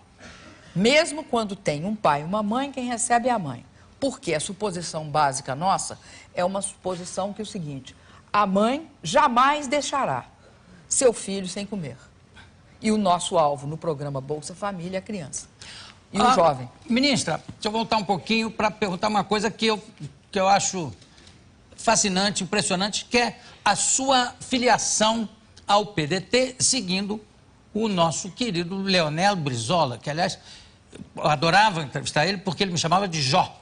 Mesmo quando tem um pai e uma mãe, quem recebe é a mãe. Porque a suposição básica nossa é uma suposição que é o seguinte: a mãe jamais deixará seu filho sem comer. E o nosso alvo no programa Bolsa Família é a criança e o jovem. Ministra, deixa eu voltar um pouquinho para perguntar uma coisa que eu acho fascinante, impressionante, que é a sua filiação ao PDT, seguindo o nosso querido Leonel Brizola, que, aliás, eu adorava entrevistar ele porque ele me chamava de Jó.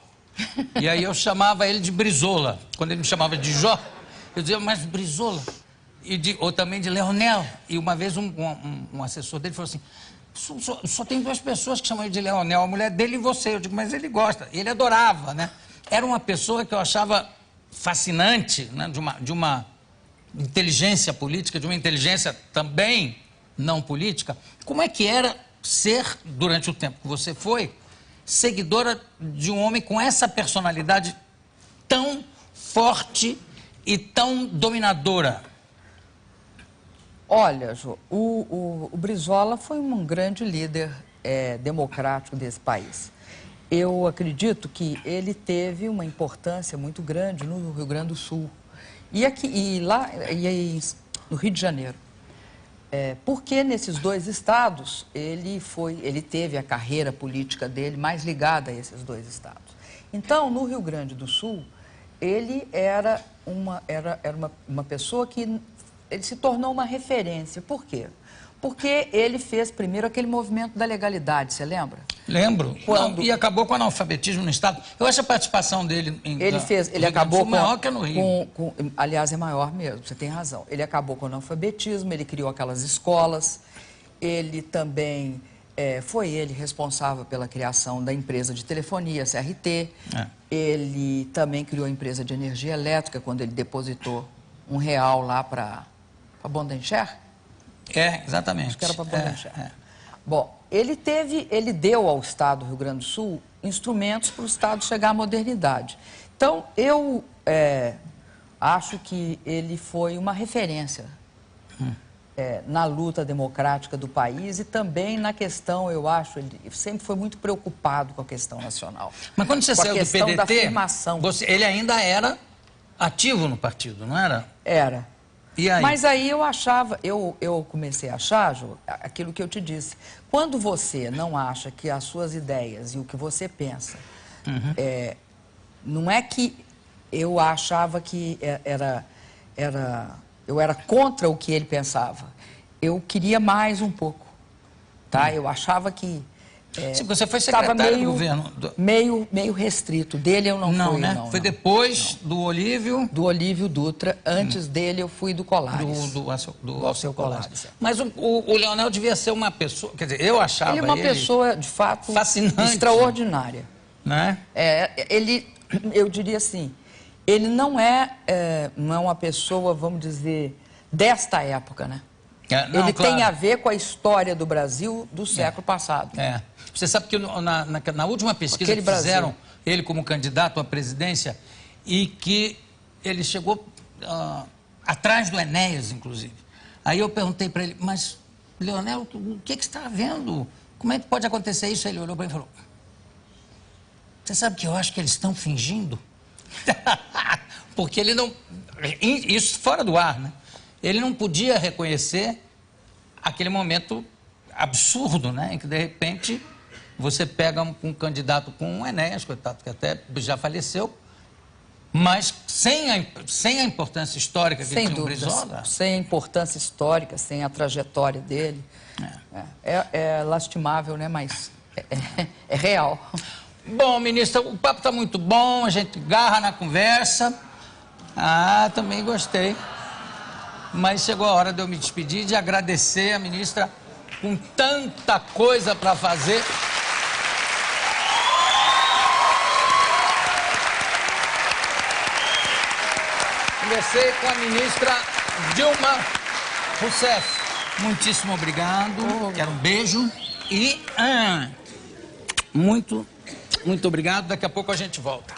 E aí eu chamava ele de Brizola. Quando ele me chamava de Jó, eu dizia, mas Brizola? Ou também de Leonel. E uma vez um assessor dele falou assim, só tem duas pessoas que chamam ele de Leonel, a mulher dele e você. Eu digo, mas ele gosta. Ele adorava, né? Era uma pessoa que eu achava fascinante, né? de uma inteligência política, de uma inteligência também não política. Como é que era ser, durante o tempo que você foi, seguidora de um homem com essa personalidade tão forte e tão dominadora? Olha, Jô, o Brizola foi um grande líder democrático desse país. Eu acredito que ele teve uma importância muito grande no Rio Grande do Sul e no Rio de Janeiro. Porque nesses dois estados ele teve a carreira política dele mais ligada a esses dois estados. Então, no Rio Grande do Sul, ele era uma pessoa que ele se tornou uma referência. Por quê? Porque ele fez primeiro aquele movimento da legalidade, você lembra? Lembro. E acabou com o analfabetismo no Estado. Eu acho a participação dele ele acabou com maior que no Rio. Aliás, é maior mesmo, você tem razão. Ele acabou com o analfabetismo, ele criou aquelas escolas, ele também foi ele responsável pela criação da empresa de telefonia, CRT. Ele também criou a empresa de energia elétrica, quando ele depositou R$1 lá para Bondencher. Exatamente. Acho que era para Bondencher. Bom, ele deu ao Estado do Rio Grande do Sul instrumentos para o Estado chegar à modernidade. Então, eu acho que ele foi uma referência na luta democrática do país e também na questão, eu acho, ele sempre foi muito preocupado com a questão nacional. Mas quando você saiu do PDT, da afirmação. Ele ainda era ativo no partido, não era? Era. E aí? Mas aí eu achava, eu comecei a achar, Jô, aquilo que eu te disse. Quando você não acha que as suas ideias e o que você pensa, não é que eu achava que eu era contra o que ele pensava. Eu queria mais um pouco, tá? Eu achava que você foi secretário do governo. Meio restrito. Dele eu não fui, né? não. Foi depois do Olívio... Do Olívio Dutra. Antes dele eu fui do Colares. Do Alceu Colares. Mas o Leonel devia ser uma pessoa... Quer dizer, eu achava ele... é uma pessoa, de fato, fascinante, extraordinária. Né? Eu diria assim, ele não é uma pessoa, vamos dizer, desta época, né? Ele tem a ver com a história do Brasil do século passado. Você sabe que na última pesquisa que fizeram, ele como candidato à presidência, e que ele chegou atrás do Enéas, inclusive. Aí eu perguntei para ele, mas, Leonel, o que você está vendo? Como é que pode acontecer isso? Aí ele olhou para mim e falou, você sabe que eu acho que eles estão fingindo? Porque ele não... Isso fora do ar, né? Ele não podia reconhecer aquele momento absurdo, né? Em que, de repente, você pega um candidato com um Enéas, coitado, que até já faleceu, mas sem a importância histórica que tinha o Brizola. Sem a importância histórica, sem a trajetória dele. É lastimável, né? Mas é real. Bom, ministra, o papo está muito bom, a gente garra na conversa. Também gostei. Mas chegou a hora de eu me despedir e de agradecer a ministra com tanta coisa para fazer. Conversei com a ministra Dilma Rousseff. Muitíssimo obrigado. Quero um beijo e muito obrigado. Daqui a pouco a gente volta.